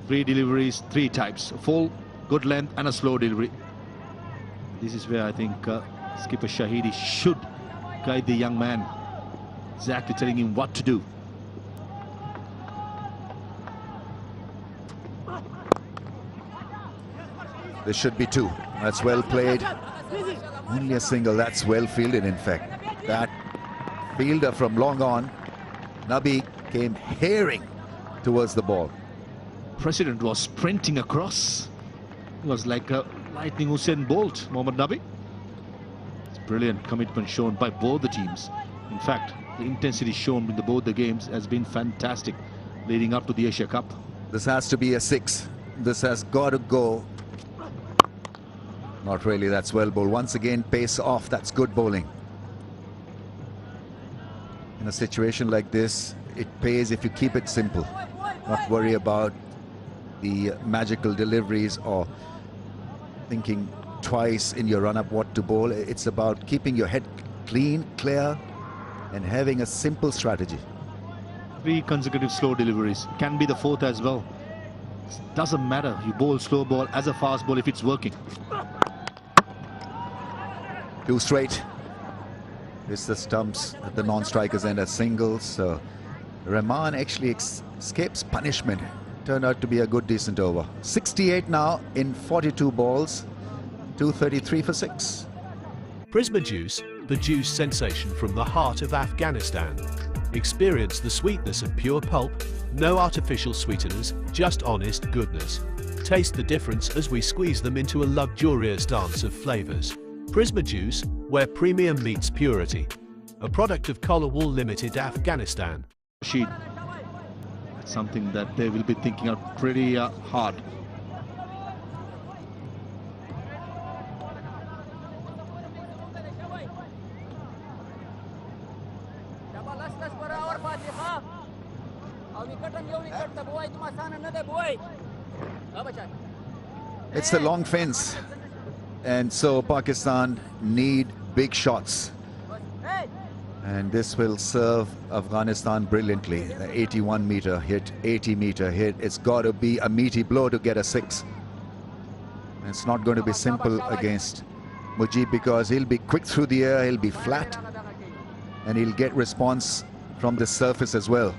3 deliveries, 3 types: full, good length, and a slow delivery. This is where I think skipper Shahidi should guide the young man, exactly telling him what to do. There should be 2. That's well played. Only a single. That's well fielded, in fact. That fielder from long on, Nabi, came herring towards the ball. President was sprinting across. It was like a lightning Usain Bolt, Mohammad Nabi. It's brilliant commitment shown by both the teams. In fact, the intensity shown in both the games has been fantastic leading up to the Asia Cup. This has to be a 6. This has got to go. Not really. That's well bowled. Once again, pace off. That's good bowling. in a situation like this, it pays if you keep it simple. Not worry about the magical deliveries or thinking twice in your run-up what to bowl. It's about keeping your head clean, clear, and having a simple strategy. 3 consecutive slow deliveries. Can be the 4th as well. Doesn't matter. You bowl slow ball as a fast ball if it's working. 2 straight. It's the stumps at the non-strikers end as singles. So Rahman actually escapes punishment. Turned out to be a good, decent over. 68 now in 42 balls. 233 for 6. Prisma Juice, the juice sensation from the heart of Afghanistan. Experience the sweetness of pure pulp, no artificial sweeteners, just honest goodness. Taste the difference as we squeeze them into a luxurious dance of flavors. Prisma Juice, where premium meets purity. A product of Colorwool Limited, Afghanistan. That's something that they will be thinking out pretty hard. It's the long fence, and so Pakistan need big shots, and this will serve Afghanistan brilliantly. The 81-meter hit, 80-meter hit. It's got to be a meaty blow to get a 6. It's not going to be simple against Mujib because he'll be quick through the air, he'll be flat, and he'll get response from the surface as well.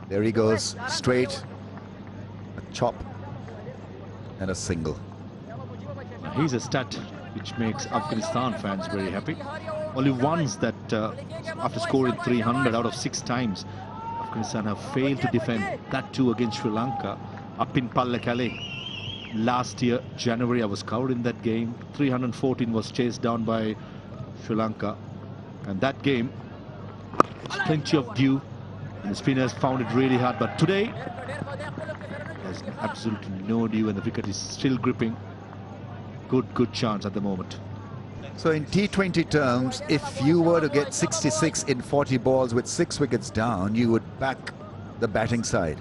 There he goes, straight, a chop, and a single. He's a stat which makes Afghanistan fans very happy. Only once that after scoring 300 out of 6 times, Afghanistan have failed to defend. That too against Sri Lanka up in Pallekele. Last year, January, I was covering that game. 314 was chased down by Sri Lanka. And that game, there's plenty of dew. And the spinners found it really hard. But today, there's absolutely no dew and the wicket is still gripping. Good chance at the moment. So in T20 terms, if you were to get 66 in 40 balls with 6 wickets down, you would back the batting side.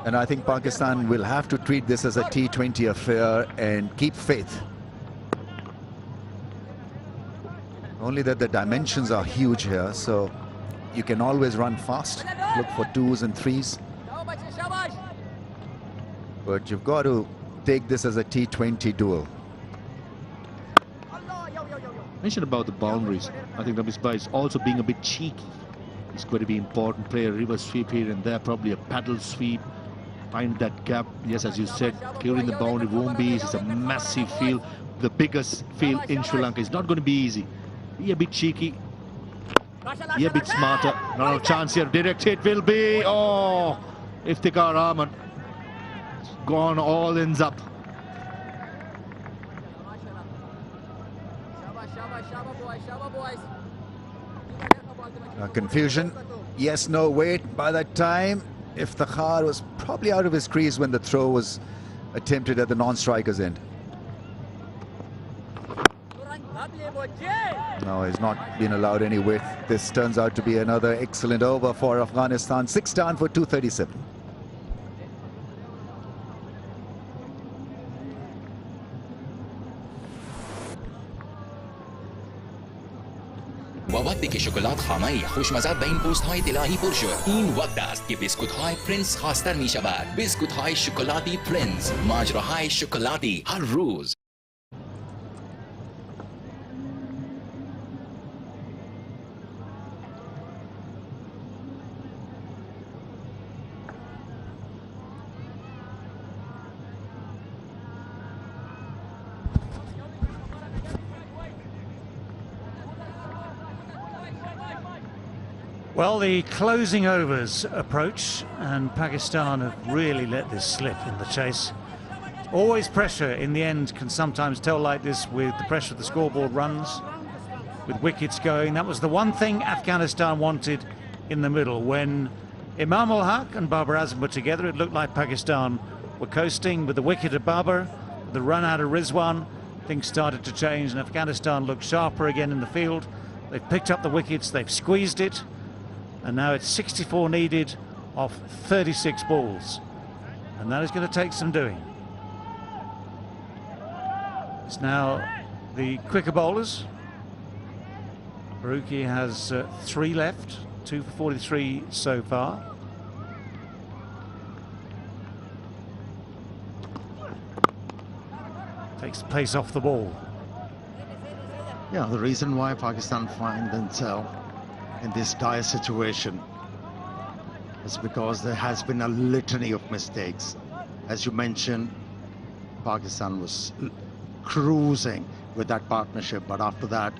And I think Pakistan will have to treat this as a T20 affair and keep faith. Only that the dimensions are huge here, so you can always run fast, look for 2s and 3s. But you've got to take this as a T20 duel. Mentioned about the boundaries. I think Ramesh Bhai is also being a bit cheeky. He's going to be important player, reverse sweep here and there, probably a paddle sweep. Find that gap. Yes, as you said, clearing the boundary won't be easy. It's a massive field, the biggest field in Sri Lanka. It's not going to be easy. Be a bit cheeky. Be a bit smarter. Not a chance here. Direct hit will be. Oh, Iftikhar Ahmed. Gone, all ends up. Confusion. Yes, no, wait. By that time, Iftikhar was probably out of his crease when the throw was attempted at the non-striker's end. No, he's not been allowed any width. This turns out to be another excellent over for Afghanistan. 6 down for 237. با وقتی که شکلات خامه خوشمزه به این پوست های طلایی پر شد، این وقت است که بیسکوت های پرنس خواستر می شود. بیسکوت های شکلاتی پرنس، ماجراهای شکلاتی هر روز. Well, the closing overs approach, and Pakistan have really let this slip in the chase. Always pressure in the end can sometimes tell like this with the pressure of the scoreboard runs, with wickets going. That was the one thing Afghanistan wanted in the middle. When Imam ul Haq and Babar Azam were together, it looked like Pakistan were coasting with the wicket of Babar, the run out of Rizwan, things started to change and Afghanistan looked sharper again in the field. They've picked up the wickets, they've squeezed it, and now it's 64 needed off 36 balls. And that is going to take some doing. It's now the quicker bowlers. Faruqi has 3 left, 2 for 43 so far. Takes the pace off the ball. Yeah, the reason why Pakistan find themselves in this dire situation is because there has been a litany of mistakes. As you mentioned, Pakistan was cruising with that partnership, but after that,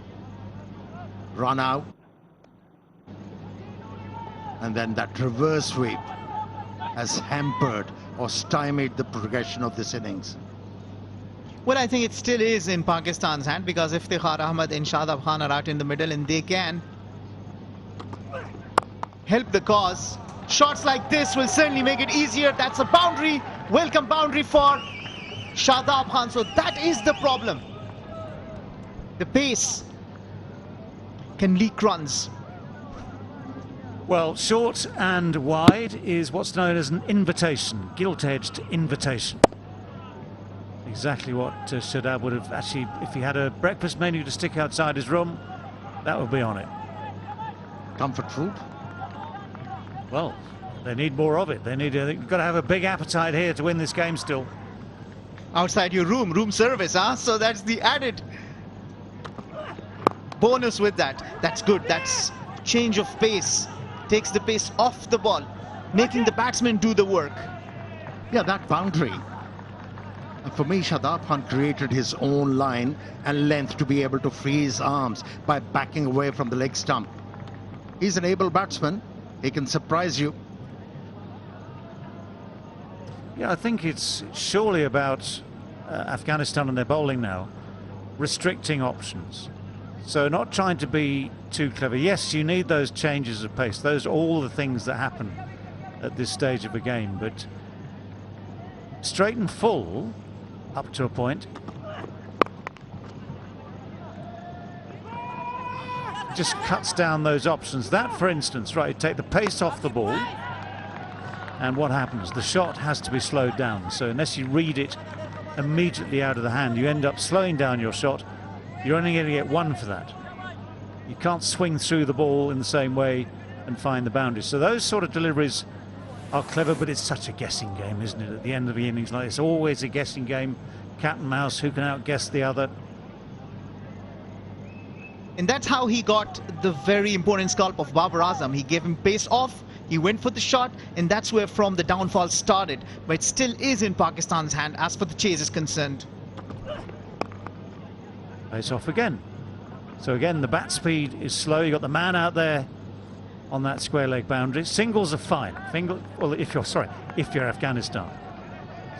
run out, and then that reverse sweep has hampered or stymied the progression of this innings. Well, I think it still is in Pakistan's hand, because if Iftikhar Ahmed and Shadab Khan are out in the middle and they can help the cause, shots like this will certainly make it easier. That's a boundary, welcome boundary for Shadab Khan. So that is the problem. The pace can leak runs. Well, short and wide is what's known as an invitation, gilt-edged invitation. Exactly what Shadab would have actually, if he had a breakfast menu to stick outside his room, that would be on it. Comfort food? Well, they need more of it. You've got to have a big appetite here to win this game still. Outside your room service, huh? So that's the added bonus with that. That's good. That's change of pace. Takes the pace off the ball, making the batsman do the work. Yeah, that boundary. For me, Shadab Khan created his own line and length to be able to free his arms by backing away from the leg stump. He's an able batsman. He can surprise you. Yeah, I think it's surely about Afghanistan and their bowling now, restricting options. So not trying to be too clever. Yes, you need those changes of pace. Those are all the things that happen at this stage of a game. But straight and full, up to a point, just cuts down those options. That, for instance, right, you take the pace off the ball, and what happens? The shot has to be slowed down. So unless you read it immediately out of the hand, you end up slowing down your shot. You're only going to get 1 for that. You can't swing through the ball in the same way and find the boundaries. So those sort of deliveries are clever, but it's such a guessing game, isn't it? At the end of the innings, like it's always a guessing game. Cat and mouse, who can outguess the other? And that's how he got the very important scalp of Babar Azam. He gave him pace off, he went for the shot, and that's where from the downfall started. But it still is in Pakistan's hand as far the chase is concerned. Pace off again. So again, the bat speed is slow. You've got the man out there on that square leg boundary. Singles are fine. Well, if you're Afghanistan.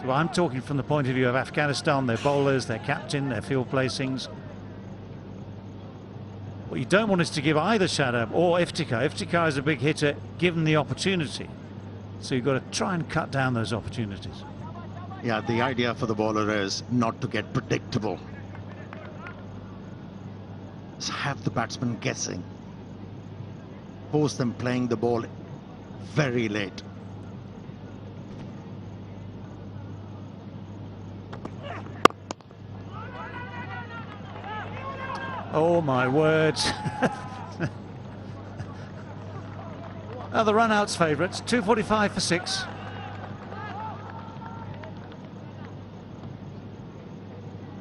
So I'm talking from the point of view of Afghanistan, their bowlers, their captain, their field placings. What you don't want is to give either Shadab or Iftikhar. Iftikhar is a big hitter given the opportunity. So you've got to try and cut down those opportunities. Yeah, the idea for the bowler is not to get predictable. Just have the batsman guessing. Force them playing the ball very late. Oh my word. The run-out's favourites, 245 for 6.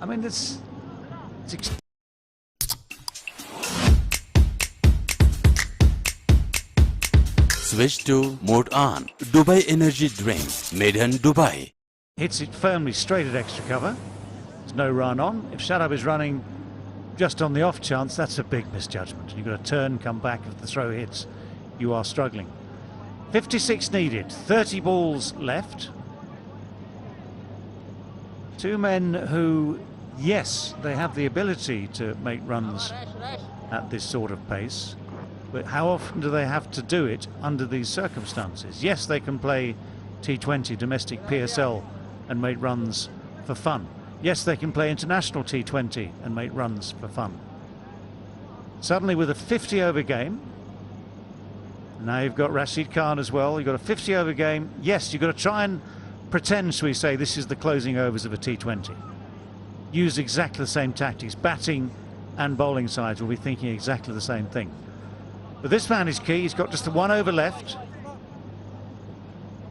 I mean, it's Switch to mode on. Dubai energy drink made in Dubai. hits it firmly straight at extra cover. There's no run on. If Shadab is running just on the off chance, that's a big misjudgment. You've got to turn, come back. If the throw hits, you are struggling. 56 needed, 30 balls left. Two men who, yes, they have the ability to make runs at this sort of pace, but how often do they have to do it under these circumstances? Yes, they can play T20 domestic PSL and make runs for fun. Yes, they can play international T20 and make runs for fun. Suddenly with a 50-over game, now you've got Rashid Khan as well, you've got a 50-over game. Yes, you've got to try and pretend, shall we say, this is the closing overs of a T20. Use exactly the same tactics. Batting and bowling sides will be thinking exactly the same thing. But this man is key. He's got just the 1 over left.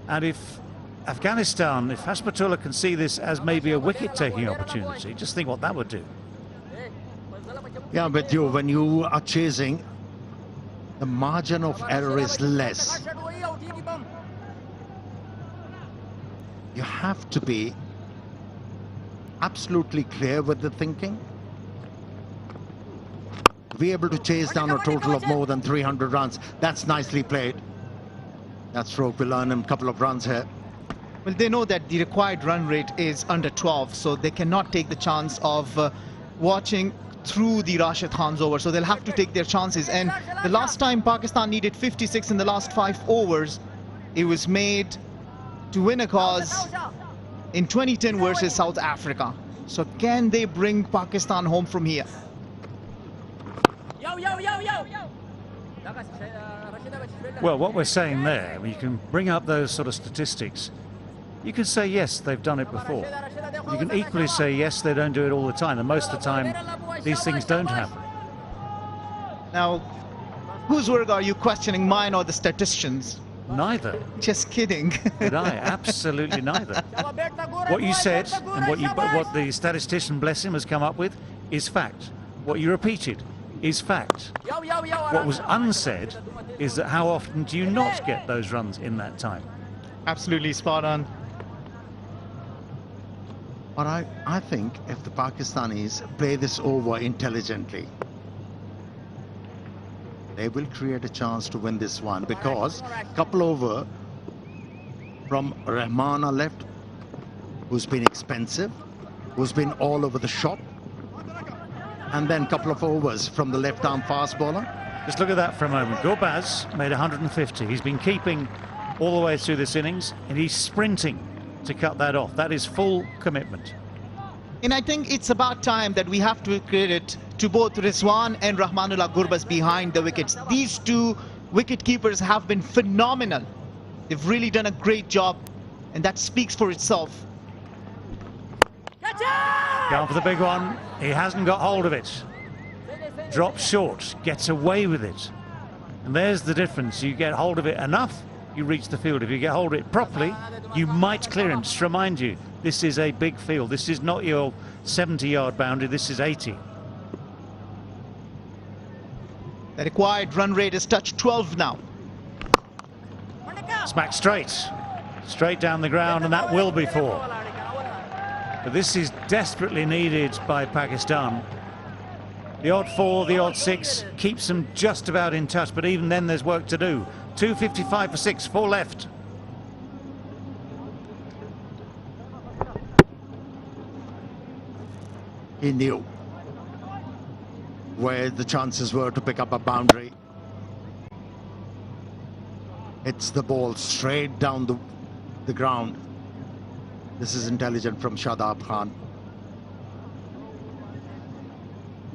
And if Afghanistan, if Hashmatullah can see this as maybe a wicket-taking opportunity, just think what that would do. Yeah, but when you are chasing, the margin of error is less. You have to be absolutely clear with the thinking. Be able to chase down a total of more than 300 runs. That's nicely played. That stroke will earn him a couple of runs here. Well, they know that the required run rate is under 12, so they cannot take the chance of watching through the Rashid Khan's over, so they'll have to take their chances. And the last time Pakistan needed 56 in the last 5 overs, it was made to win a cause in 2010 versus South Africa. So can they bring Pakistan home from here? Well, what we're saying there, you can bring up those sort of statistics. You can say, yes, they've done it before. You can equally say, yes, they don't do it all the time. And most of the time, these things don't happen. Now, whose work are you questioning, mine or the statisticians? Neither. Just kidding. But I absolutely neither. What you said and what the statistician, bless him, has come up with is fact. What you repeated is fact. What was unsaid is that how often do you not get those runs in that time? Absolutely spot on. But I think if the Pakistanis play this over intelligently, they will create a chance to win this one, because couple over from Rahman are left, who's been expensive, who's been all over the shop, and then couple of overs from the left-arm fast bowler. Just look at that for a moment. Gurbaz made 150. He's been keeping all the way through this innings, and he's sprinting to cut that off. That is full commitment. And I think it's about time that we have to credit to both Rizwan and Rahmanullah Gurbaz behind the wickets. These two wicket keepers have been phenomenal. They've really done a great job, and that speaks for itself. Down for the big one. He hasn't got hold of it. Drops short, gets away with it. And there's the difference. You get hold of it enough, you reach the field. If you get hold of it properly, you might clear him. Just remind you, this is a big field. This is not your 70-yard boundary. This is 80. The required run rate is touched 12 now. Smack straight down the ground, and that will be 4. But this is desperately needed by Pakistan. The odd 4, the odd 6 keeps them just about in touch, but even then there's work to do. 255 for 6, 4 left. He knew where the chances were to pick up a boundary. It's the ball straight down the ground. This is intelligent from Shadab Khan.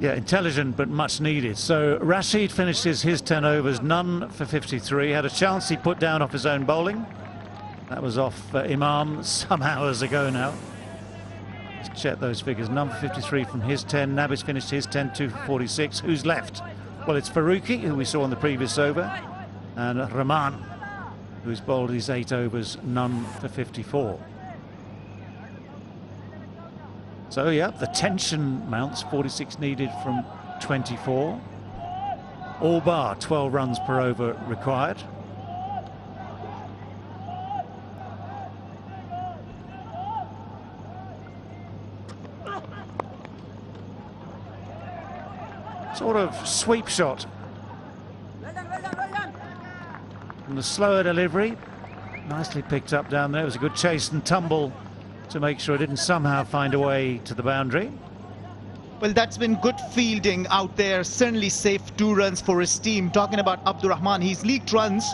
Yeah, intelligent but much needed. So Rashid finishes his 10 overs, none for 53. Had a chance he put down off his own bowling. That was off Imam some hours ago now. Let's check those figures. None for 53 from his 10. Nabis finished his 10, 2 for 46. Who's left? Well, it's Faruqi, who we saw in the previous over, and Rahman, who's bowled his 8 overs, none for 54. So, yeah, the tension mounts. 46 needed from 24. All bar 12 runs per over required. Sort of sweep shot. And the slower delivery. Nicely picked up down there. It was a good chase and tumble to make sure it didn't somehow find a way to the boundary. Well, that's been good fielding out there. Certainly safe 2 runs for his team. Talking about Abdur Rahman, he's leaked runs.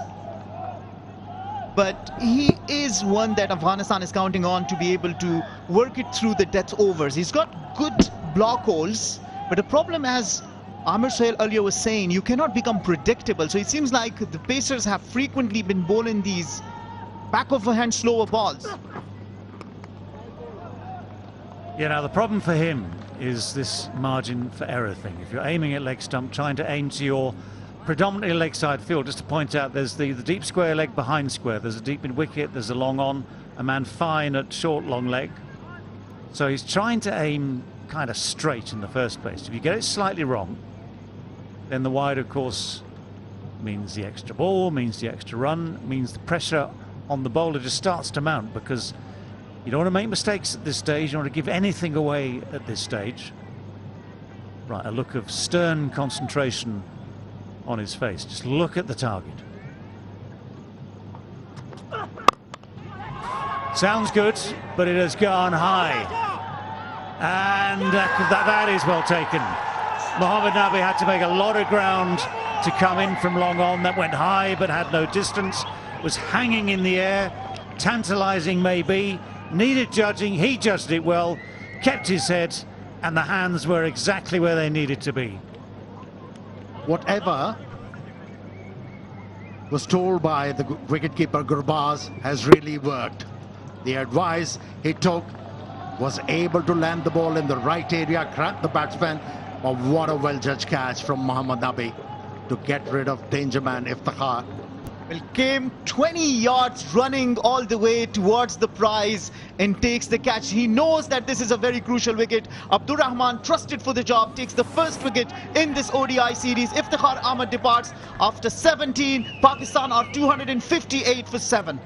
but he is one that Afghanistan is counting on to be able to work it through the death overs. He's got good block holes, but the problem, as Amir Sohail earlier was saying, you cannot become predictable. So it seems like the Pacers have frequently been bowling these back of a hand slower balls. You know, the problem for him is this margin for error thing. If you're aiming at leg stump, trying to aim to your predominantly leg side field, just to point out, there's the deep square leg behind square, there's a deep mid wicket, there's a long on, a man fine at short long leg. So he's trying to aim kind of straight in the first place. If you get it slightly wrong, then the wide, of course, means the extra ball, means the extra run, means the pressure on the bowler just starts to mount, because you don't want to make mistakes at this stage. You don't want to give anything away at this stage. Right, a look of stern concentration on his face. Just look at the target. Sounds good, but it has gone high. And that is well taken. Mohammad Nabi had to make a lot of ground to come in from long on. That went high but had no distance. Was hanging in the air. Tantalizing maybe. Needed judging. He judged it well. Kept his head. And the hands were exactly where they needed to be. Whatever was told by the wicketkeeper Gurbaz has really worked. The advice he took, was able to land the ball in the right area, crack the batsman. But what a well-judged catch from Mohammad Nabi to get rid of danger man Iftikhar. Well, came 20 yards running all the way towards the prize and takes the catch. He knows that this is a very crucial wicket. Abdur Rahman, trusted for the job, takes the first wicket in this ODI series. Iftikhar Ahmed departs after 17. Pakistan are 258 for 7.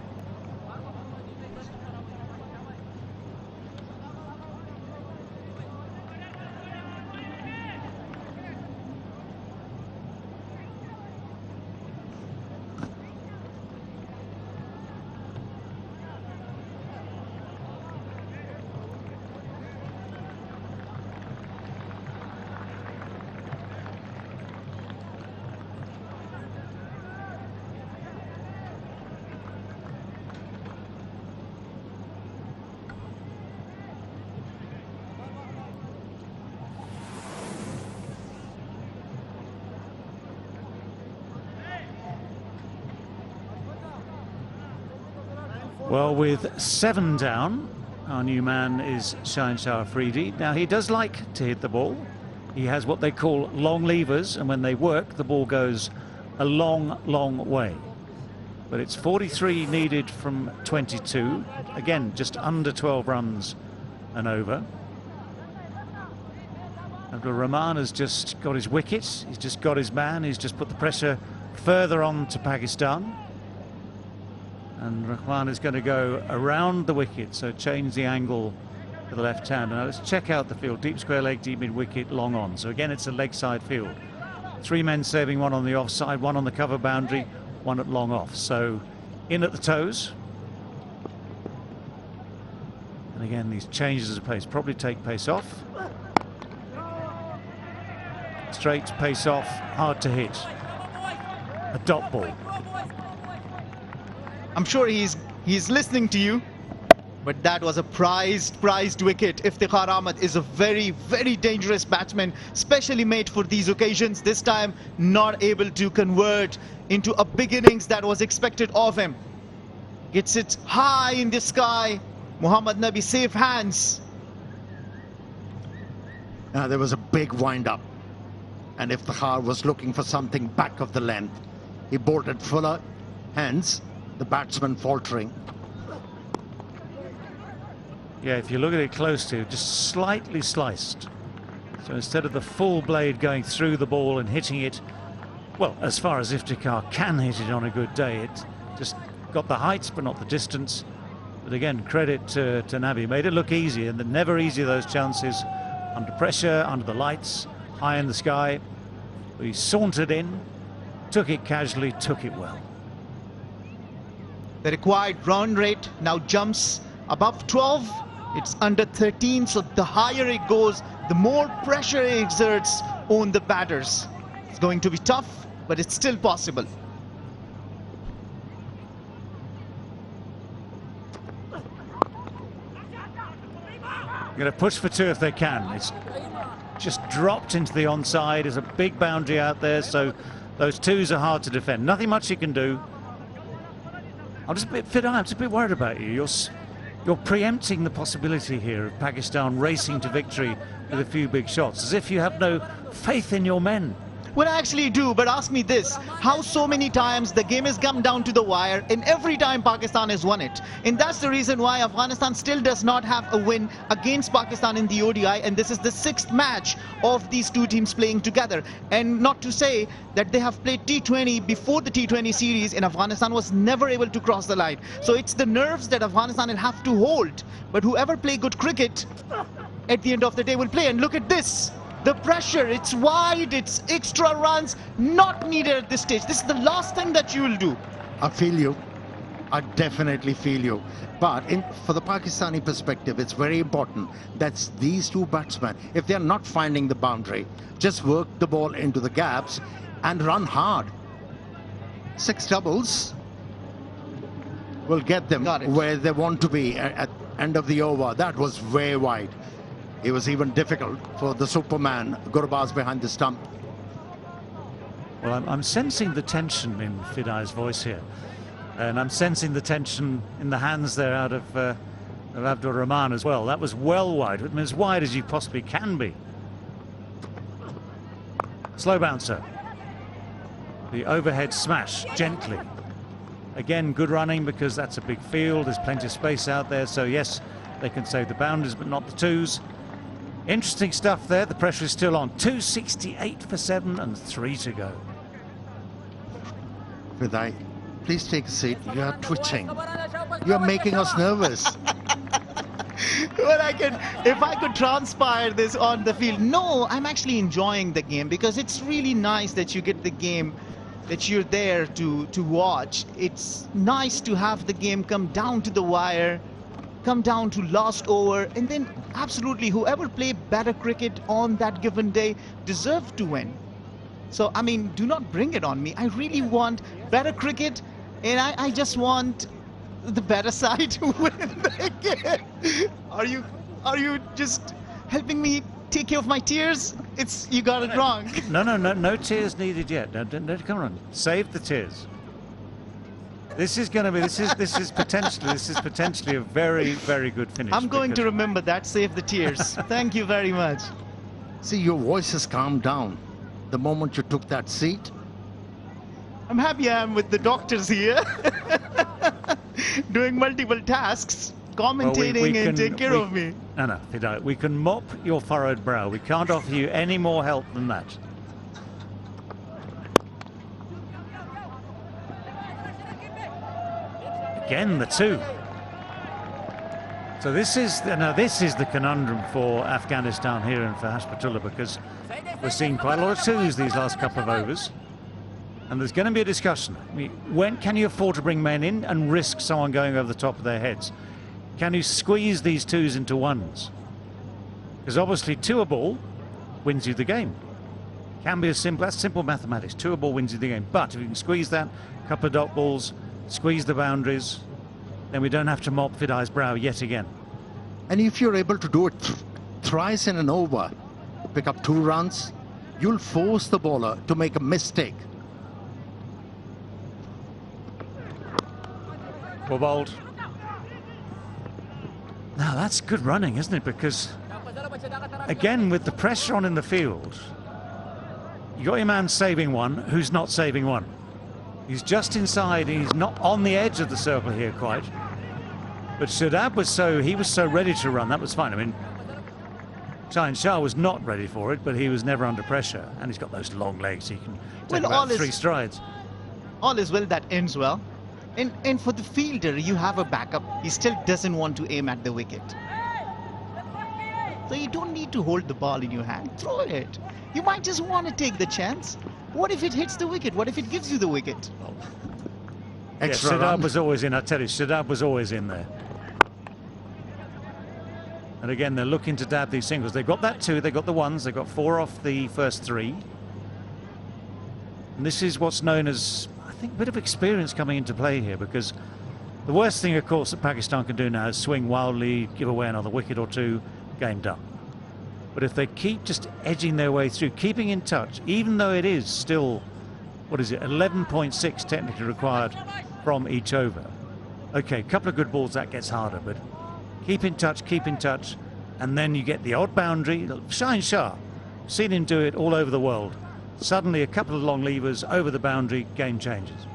Well, with 7 down, our new man is Shaheen Shah Afridi. Now, he does like to hit the ball. He has what they call long levers, and when they work, the ball goes a long, long way. But it's 43 needed from 22. Again, just under 12 runs and over. Abdul Rahman has just got his wicket. He's just got his man. He's just put the pressure further on to Pakistan. And Rahman is going to go around the wicket, so change the angle to the left hand. Now let's check out the field. Deep square leg, deep mid wicket, long on. So again, it's a leg side field. 3 men serving, 1 on the offside, 1 on the cover boundary, 1 at long off. So in at the toes. And again, these changes of pace probably take pace off. Straight, pace off, hard to hit. A dot ball. I'm sure he's listening to you, but that was a prized wicket. Iftikhar Ahmed is a very, very dangerous batsman, specially made for these occasions. This time, not able to convert into a big innings that was expected of him. Gets it high in the sky. Mohammad Nabi, safe hands. There was a big wind-up, and Iftikhar was looking for something back of the length. He bolted fuller, hence the batsman faltering. Yeah, if you look at it closely, just slightly sliced. So instead of the full blade going through the ball and hitting it, well, as far as Iftikhar can hit it on a good day, it just got the height but not the distance. But again, credit to Nabi. Made it look easy, and never easy, those chances. Under pressure, under the lights, high in the sky. He sauntered in, took it casually, took it well. The required run rate now jumps above 12. It's under 13, so the higher it goes, the more pressure it exerts on the batters. It's going to be tough, but it's still possible. going to push for two if they can. It's just dropped into the onside. There's a big boundary out there, so those twos are hard to defend. Nothing much you can do. I'm just a bit worried about you. You're preempting the possibility here of Pakistan racing to victory with a few big shots, as if you have no faith in your men. Well, I actually do, but ask me this. How so many times the game has come down to the wire, and every time Pakistan has won it. And that's the reason why Afghanistan still does not have a win against Pakistan in the ODI, and this is the 6th match of these two teams playing together. And not to say that they have played T20 before the T20 series, and Afghanistan was never able to cross the line. So it's the nerves that Afghanistan will have to hold. But whoever play good cricket, at the end of the day will play. And look at this. The pressure, it's wide, it's extra runs, not needed at this stage. This is the last thing that you will do. I feel you. I definitely feel you. But for the Pakistani perspective, it's very important that these two batsmen, if they're not finding the boundary, just work the ball into the gaps and run hard. 6 doubles will get them where they want to be at end of the over. That was way wide. It was even difficult for the Superman, Gurbaz, behind the stump. Well, I'm sensing the tension in Fidai's voice here. And I'm sensing the tension in the hands there out of Abdur Rahman as well. That was well wide. I mean, as wide as you possibly can be. Slow bouncer. The overhead smash, gently. Again, good running because that's a big field. There's plenty of space out there. So, yes, they can save the boundaries, but not the twos. Interesting stuff there. The pressure is still on. 268 for 7 and 3 to go. Fidai, please take a seat. You are twitching. You are making us nervous. Well, if I could transpire this on the field. No, I'm actually enjoying the game because it's really nice that you get the game, that you're there to watch. It's nice to have the game come down to the wire, come down to last over, and then absolutely whoever played better cricket on that given day deserved to win. So, I mean, do not bring it on me. I really want better cricket, and I just want the better side to win the game. Are you just helping me take care of my tears? You got it wrong. No tears needed yet. No, come on, save the tears. This is potentially a very, very good finish. I'm going to remember that. Save the tears. Thank you very much. See, your voice has calmed down the moment you took that seat. I'm happy I am with the doctors here, doing multiple tasks, commentating and taking care of me. No, Fidai, we can mop your furrowed brow. We can't offer you any more help than that. Again, the 2. So this is the conundrum for Afghanistan here and for Hashpatullah, because we're seeing quite a lot of 2s these last couple of overs, and there's going to be a discussion. I mean, when can you afford to bring men in and risk someone going over the top of their heads? Can you squeeze these 2s into 1s? Because obviously 2 a ball wins you the game. Can be as simple. That's simple mathematics. 2 a ball wins you the game. But if you can squeeze that, a couple of dot balls, squeeze the boundaries, then we don't have to mop Fidai's brow yet again. And if you're able to do it thrice in an over, pick up 2 runs, you'll force the bowler to make a mistake. Well bowled. Now that's good running, isn't it? Because again, with the pressure on in the field, you got your man saving 1 who's not saving 1. He's just inside. He's not on the edge of the circle here quite. But Shadab was so ready to run. That was fine. I mean, Shaheen Shah was not ready for it, but he was never under pressure, and he's got those long legs. He can take about 3 strides. All is well that ends well. And for the fielder, you have a backup. He still doesn't want to aim at the wicket. So you don't need to hold the ball in your hand. Throw it. You might just want to take the chance. What if it hits the wicket? What if it gives you the wicket? Extra Shadab was always in. I tell you, Shadab was always in there. And again, they're looking to dab these singles. They've got that 2, they've got the 1s, they've got 4 off the first 3. And this is what's known as, I think, a bit of experience coming into play here, because the worst thing, of course, that Pakistan can do now is swing wildly, give away another wicket or 2, game done. But if they keep just edging their way through, keeping in touch, even though it is still, 11.6 technically required from each over. Okay, a couple of good balls, that gets harder, but keep in touch, and then you get the odd boundary. Shaheen Shah, seen him do it all over the world. Suddenly a couple of long levers over the boundary, game changes.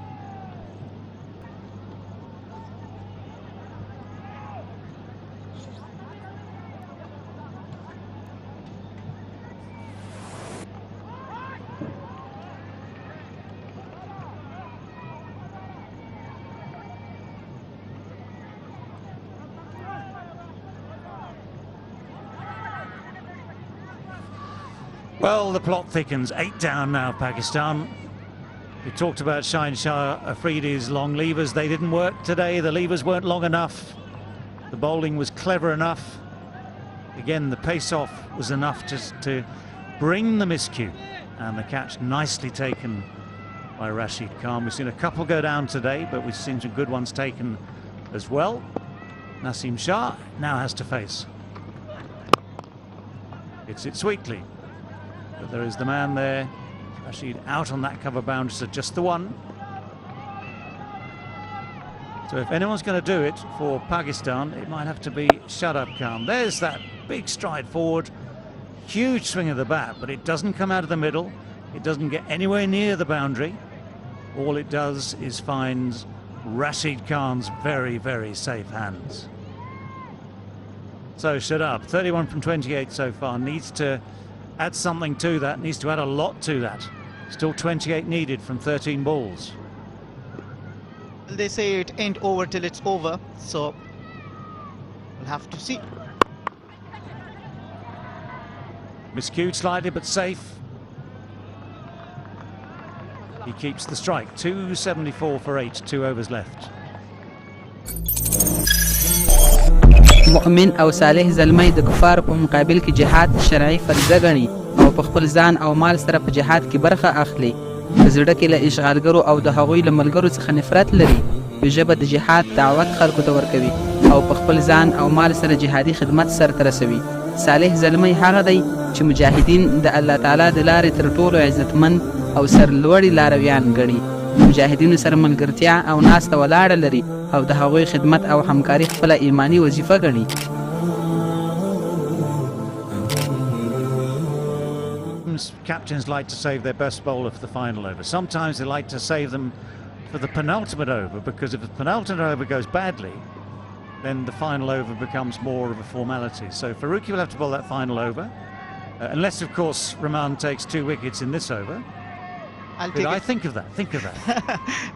Well, the plot thickens. 8 down now, Pakistan. We talked about Shaheen Shah Afridi's long levers. They didn't work today. The levers weren't long enough. The bowling was clever enough. Again, the pace-off was enough just to bring the miscue. And the catch nicely taken by Rashid Khan. We've seen a couple go down today, but we've seen some good ones taken as well. Naseem Shah now has to face. Hits it sweetly. But there is the man there. Rashid out on that cover boundary, so just the one. So if anyone's going to do it for Pakistan, it might have to be Shadab Khan. There's that big stride forward. Huge swing of the bat, but it doesn't come out of the middle. It doesn't get anywhere near the boundary. All it does is find Rashid Khan's very, very safe hands. So Shadab, 31 from 28 so far, needs to add something to that, needs to add a lot to that. Still 28 needed from 13 balls. They say it ain't over till it's over, so we'll have to see. Miscued slightly, but safe. He keeps the strike. 274 for 8, 2 overs left. مؤمن او صالح زلمی د کفار په مقابل کې جهاد شرعي فریضه غني او په خپل ځان او مال سره په جهاد کې برخه اخلي. په زړه کې له اشغالګرو او د هغوی له ملګرو څخه نفرت لري. په ژبه د جهاد دعوت خلکو ته ورکوي او په خپل ځان او مال سره جهادي خدمت سرته رسوي. صالح زلمی هغه دی چې مجاهدین د الله تعالی د لارې تر ټولو عزتمند او سرلوړي لارویان ګڼي. مجاهدینو سره ملګرتیا او ناسته ولاړه لري او د هغوی خدمت او همکاري خپله ایمانی وظیفه ګڼي. Captains like to save their best bowler for the final over. Sometimes they like to save them for the penultimate over, because if the penultimate over goes badly, then the final over becomes more of a formality. So Farooqi will have to bowl that final over, unless of course Rahman takes 2 wickets in this over. I think of that.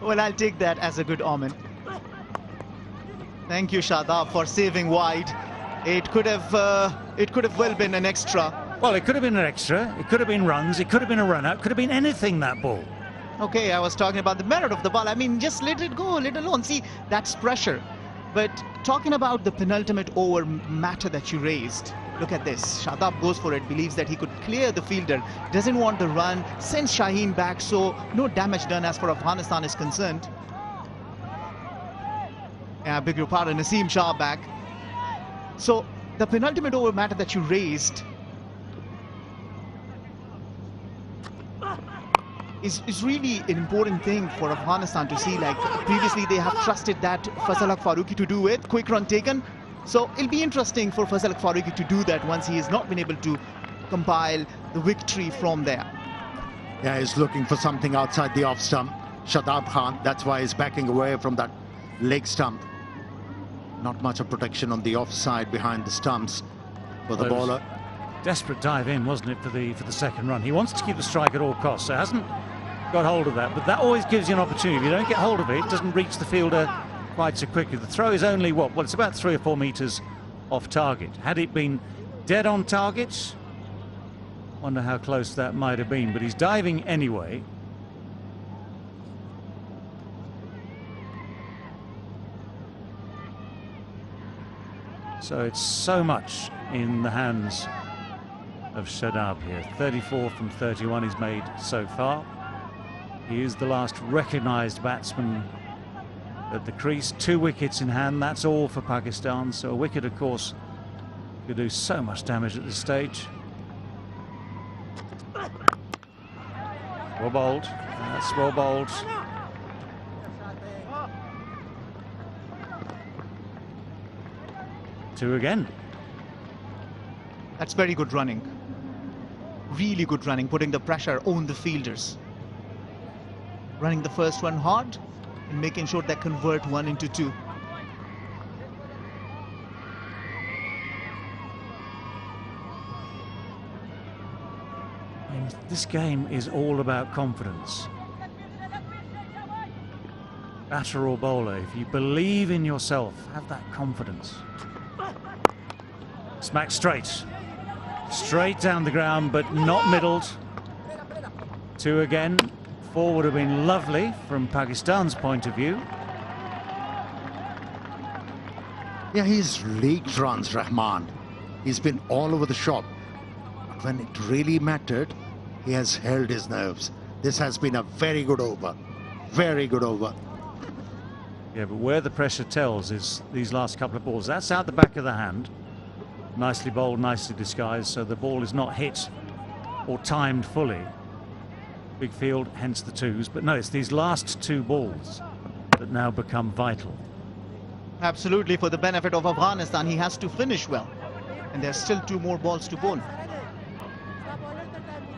Well, I'll take that as a good omen. Thank you, Shadab, for saving wide. It could have well been an extra. Well, it could have been an extra. It could have been runs. It could have been a run-out. Could have been anything, that ball. Okay, I was talking about the merit of the ball. I mean, just let it go, let alone. See, that's pressure. But talking about the penultimate over matter that you raised, look at this. Shadab goes for it, believes that he could clear the fielder, doesn't want the run, sends Shaheen back, so no damage done as far as Afghanistan is concerned. I beg your pardon, Naseem Shah back. So the penultimate over matter that you raised is really an important thing for Afghanistan to see. Like previously they have trusted that Fazal Farooqi to do it, quick run taken. So it'll be interesting for Fazal Farooqi to do that once he has not been able to compile the victory from there. Yeah, he's looking for something outside the off stump. Shadab Khan, that's why he's backing away from that leg stump. Not much of protection on the offside behind the stumps for the bowler. Desperate dive in, wasn't it, for the second run? He wants to keep the strike at all costs, so hasn't got hold of that, but that always gives you an opportunity. If you don't get hold of it, it doesn't reach the fielder quite so quickly. The throw is only what? Well, it's about 3 or 4 meters off target. Had it been dead on target, wonder how close that might have been, but he's diving anyway. So it's so much in the hands of Shadab here. 34 from 31 he's made so far. He is the last recognised batsman at the crease. 2 wickets in hand, that's all for Pakistan. So a wicket, of course, Could do so much damage at this stage. Well bowled. That's well bowled. Two again. That's very good running. Really good running, putting the pressure on the fielders. Running the first one hard and making sure they convert 1 into 2. And this game is all about confidence. Batter or bowler, if you believe in yourself, have that confidence. Smack straight. Straight down the ground, but not middled. 2 again. 4 would have been lovely from Pakistan's point of view. Yeah, he's leaked runs, Rahman. He's been all over the shop. But when it really mattered, he has held his nerves. This has been a very good over. Very good over. Yeah, but where the pressure tells is these last couple of balls. That's out the back of the hand. Nicely bowled, nicely disguised, so the ball is not hit or timed fully. Big field, hence the 2s. But no, it's these last 2 balls that now become vital. Absolutely, for the benefit of Afghanistan, he has to finish well. And there's still 2 more balls to bowl.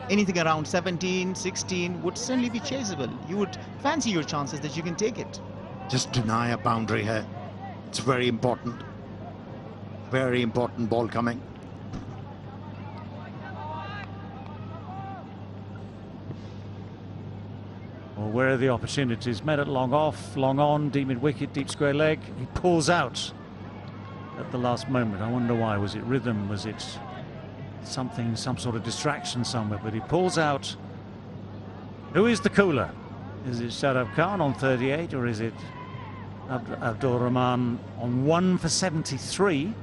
Anything around 17, 16 would certainly be chaseable. You would fancy your chances that you can take it. Just deny a boundary here. It's very important. Very important ball coming. Well, where are the opportunities? Met at long off, long on, deep mid-wicket, deep square leg. He pulls out at the last moment. I wonder why. Was it rhythm? Was it something, some sort of distraction somewhere? But he pulls out. Who is the cooler? Is it Shadab Khan on 38, or is it Abdul Rahman on 1 for 73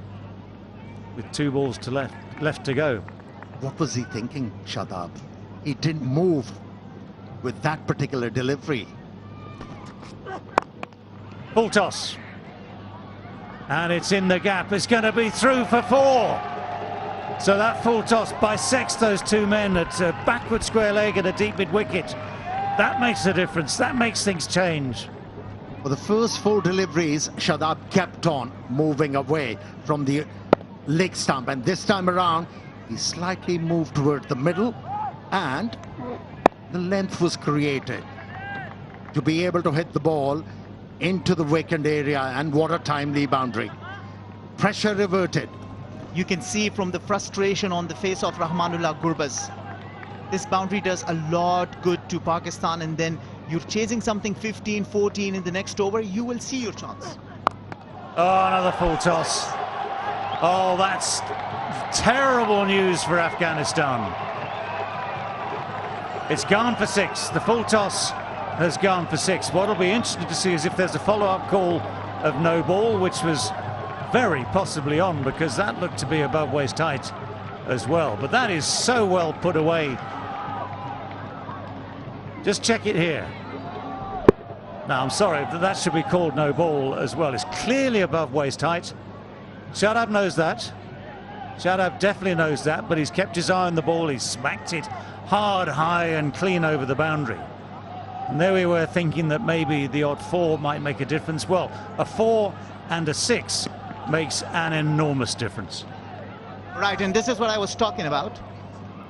with 2 balls to left to go? What was he thinking, Shadab? He didn't move with that particular delivery. Full toss. And it's in the gap. It's going to be through for 4. So that full toss bisects those 2 men at a backward square leg and a deep mid-wicket. That makes a difference. That makes things change. For the first 4 deliveries, Shadab kept on moving away from the leg stump. And this time around, he slightly moved toward the middle and the length was created to be able to hit the ball into the vacant area, and what a timely boundary. Pressure reverted. You can see from the frustration on the face of Rahmanullah Gurbaz. This boundary does a lot good to Pakistan, and then you're chasing something 15, 14 in the next over, you will see your chance. Oh, another full toss. Oh, that's terrible news for Afghanistan. It's gone for 6. The full toss has gone for 6. What'll be interesting to see is if there's a follow-up call of no ball, which was very possibly on, because that looked to be above waist height as well. But that is so well put away. Just check it here. Now, I'm sorry, that should be called no ball as well. It's clearly above waist height. Shadab knows that. Shadab definitely knows that, but he's kept his eye on the ball. He's smacked it hard, high and clean over the boundary. And there we were thinking that maybe the odd 4 might make a difference. Well, a 4 and a 6 makes an enormous difference. Right, and this is what I was talking about.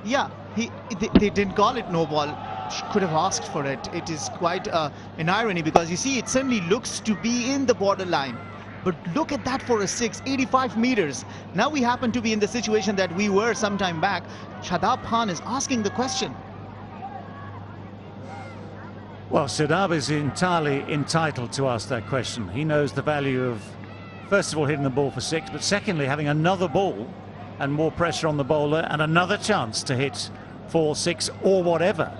Yeah, they didn't call it no ball. Could have asked for it. It is quite an irony, because you see it certainly looks to be in the borderline. But look at that for a 6, 85 meters. Now we happen to be in the situation that we were some time back. Shadab Khan is asking the question. Well, Shadab is entirely entitled to ask that question. He knows the value of, first of all, hitting the ball for 6, but secondly, having another ball and more pressure on the bowler and another chance to hit 4, 6 or whatever.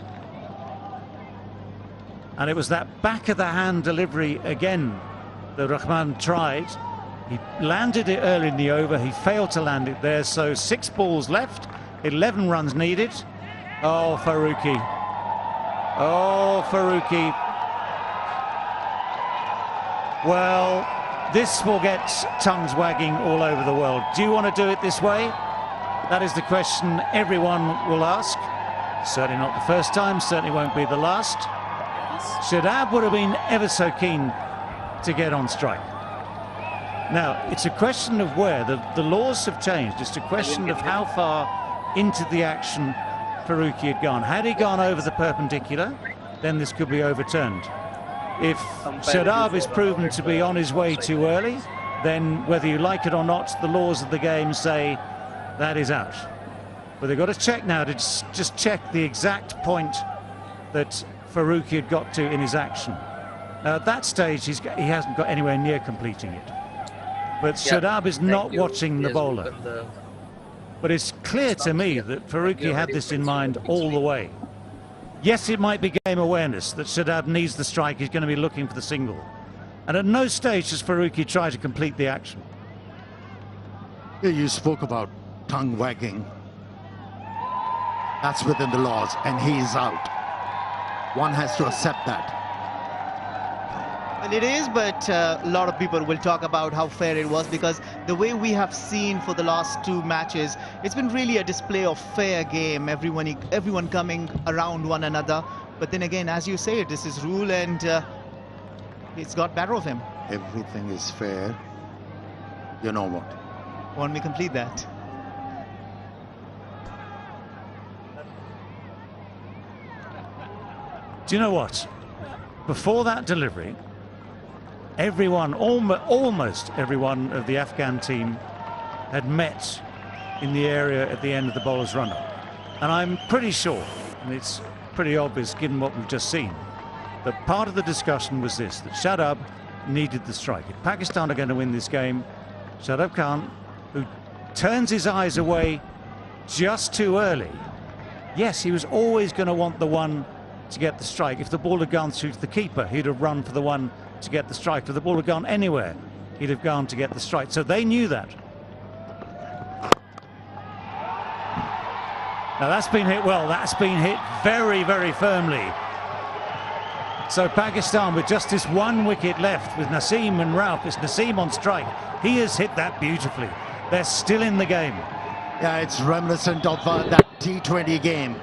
And it was that back of the hand delivery again that Rahman tried. He landed it early in the over. He failed to land it there. So 6 balls left, 11 runs needed. Oh, Farooqi. Oh, Farooqi. Well, this will get tongues wagging all over the world. Do you want to do it this way? That is the question everyone will ask. Certainly not the first time, certainly won't be the last. Shadab would have been ever so keen to get on strike. Now, it's a question of where. The laws have changed. It's a question of how far into the action Faruqi had gone. Had he gone over the perpendicular, then this could be overturned. If Shadab is proven to be on his way too early, then whether you like it or not, the laws of the game say that is out. But they've got to check now to just check the exact point that Faruqi had got to in his action. Now at that stage he hasn't got anywhere near completing it. But Shadab is not watching the bowler. But it's clear to me that Faruqi had this in mind all the way. Yes, it might be game awareness that Shadab needs the strike, he's going to be looking for the single. And at no stage does Faruqi try to complete the action. Yeah, you spoke about tongue wagging. That's within the laws, and he's out. One has to accept that. Well, it is, but a lot of people will talk about how fair it was, because the way we have seen for the last two matches, it's been really a display of fair game, everyone coming around one another. But then again, as you say, this is rule, and it's got better of him. Everything is fair. You know what? Want me to complete that? Do you know what? Before that delivery, everyone, almost everyone of the Afghan team had met in the area at the end of the bowler's run-up. And I'm pretty sure, and it's pretty obvious given what we've just seen, that part of the discussion was this, that Shadab needed the strike. If Pakistan are going to win this game, Shadab Khan, who turns his eyes away just too early, yes, he was always going to want the one to get the strike. If the ball had gone through to the keeper, he'd have run for the one to get the strike. If the ball had gone anywhere, he'd have gone to get the strike. So they knew that. Now that's been hit well. That's been hit very, very firmly. So Pakistan with just this one wicket left with Naseem and Rauf. It's Naseem on strike. He has hit that beautifully. They're still in the game. Yeah, it's reminiscent of that T20 game.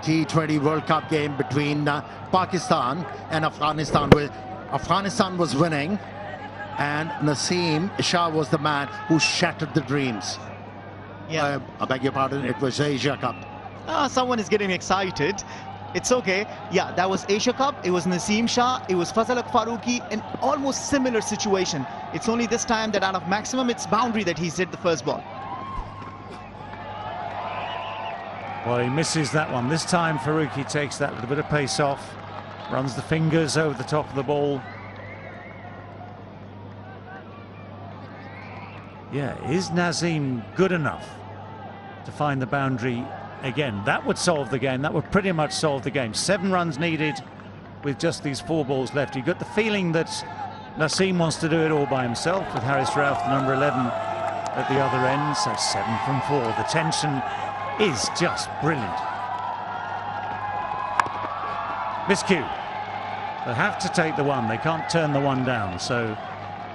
T20 World Cup game between Pakistan and Afghanistan, where Afghanistan was winning and Naseem Shah was the man who shattered the dreams. Yeah. I beg your pardon, it was Asia Cup. Someone is getting excited. It's okay. Yeah, that was Asia Cup. It was Naseem Shah. It was Fazal Faruqi. An almost similar situation. It's only this time that out of maximum, it's boundary that he's hit the first ball. Well, he misses that one. This time Faruqi takes that little bit of pace off, runs the fingers over the top of the ball. Yeah, is Naseem good enough to find the boundary again? That would solve the game. That would pretty much solve the game. 7 runs needed with just these 4 balls left. You got the feeling that Naseem wants to do it all by himself, with Haris Rauf, the number 11, at the other end. So 7 from 4. The tension is just brilliant. Miscue. They have to take the one. They can't turn the one down. So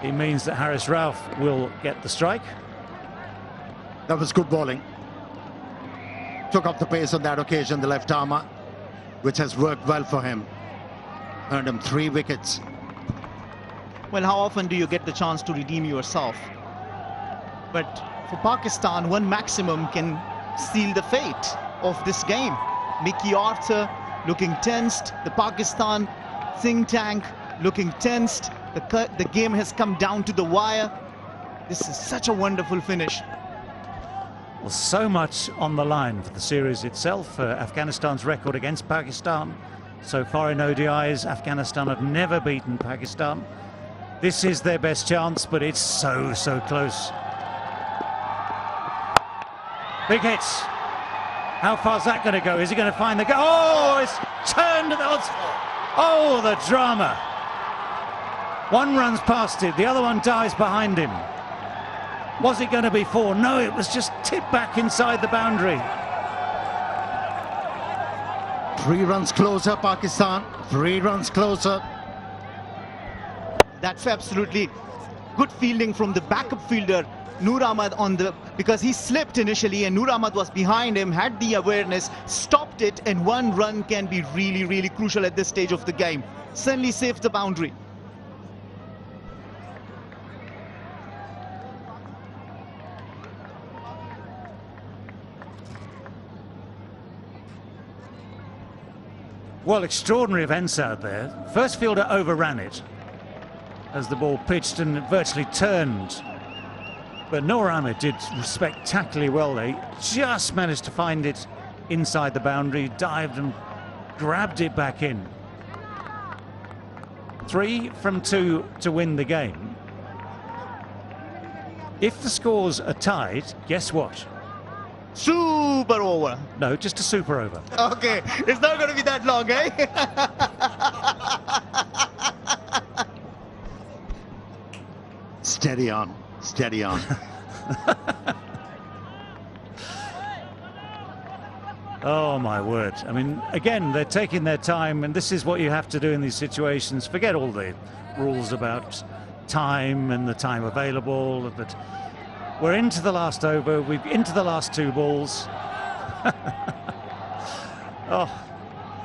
it means that Haris Rauf will get the strike. That was good bowling. Took up the pace on that occasion, the left armer, which has worked well for him. Earned him 3 wickets. Well, how often do you get the chance to redeem yourself? But for Pakistan, one maximum can seal the fate of this game. Mickey Arthur looking tensed. The Pakistan think tank looking tensed. The game has come down to the wire. This is such a wonderful finish. Well, so much on the line for the series itself. Afghanistan's record against Pakistan so far in ODIs, Afghanistan have never beaten Pakistan. This is their best chance, but it's so close. Big hits. How far's that going to go? Is he going to find the goal? Oh, it's turned. Oh, the drama. One runs past it, the other one dives behind him. Was it going to be 4? No, it was just tipped back inside the boundary. 3 runs closer, Pakistan. 3 runs closer. That's absolutely good fielding from the backup fielder Noor Ahmad because he slipped initially and Noor Ahmad was behind him, had the awareness, stopped it, and one run can be really, really crucial at this stage of the game. Certainly saved the boundary. Well, extraordinary events out there. First fielder overran it as the ball pitched and virtually turned. But Noor Ahmad did spectacularly well there. He just managed to find it inside the boundary, dived and grabbed it back in. 3 from 2 to win the game. If the scores are tied, guess what? Super over. No, just a super over. Okay, it's not going to be that long, eh? Steady on, steady on. Oh my word. I mean, again, they're taking their time, and this is what you have to do in these situations. Forget all the rules about time and the time available, but we're into the last over, we're into the last 2 balls. Oh.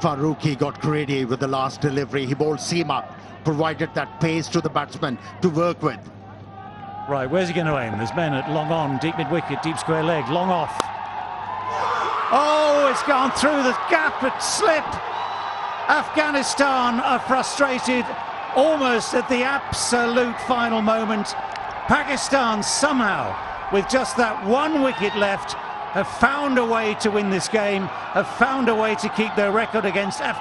Farooqi got greedy with the last delivery. He bowled seam up, provided that pace to the batsman to work with. Right, where's he going to aim? There's men at long on, deep mid-wicket, deep square leg, long off. Oh, it's gone through the gap at slip. Afghanistan are frustrated almost at the absolute final moment. Pakistan somehow, with just that 1 wicket left, have found a way to win this game, have found a way to keep their record against Afghanistan.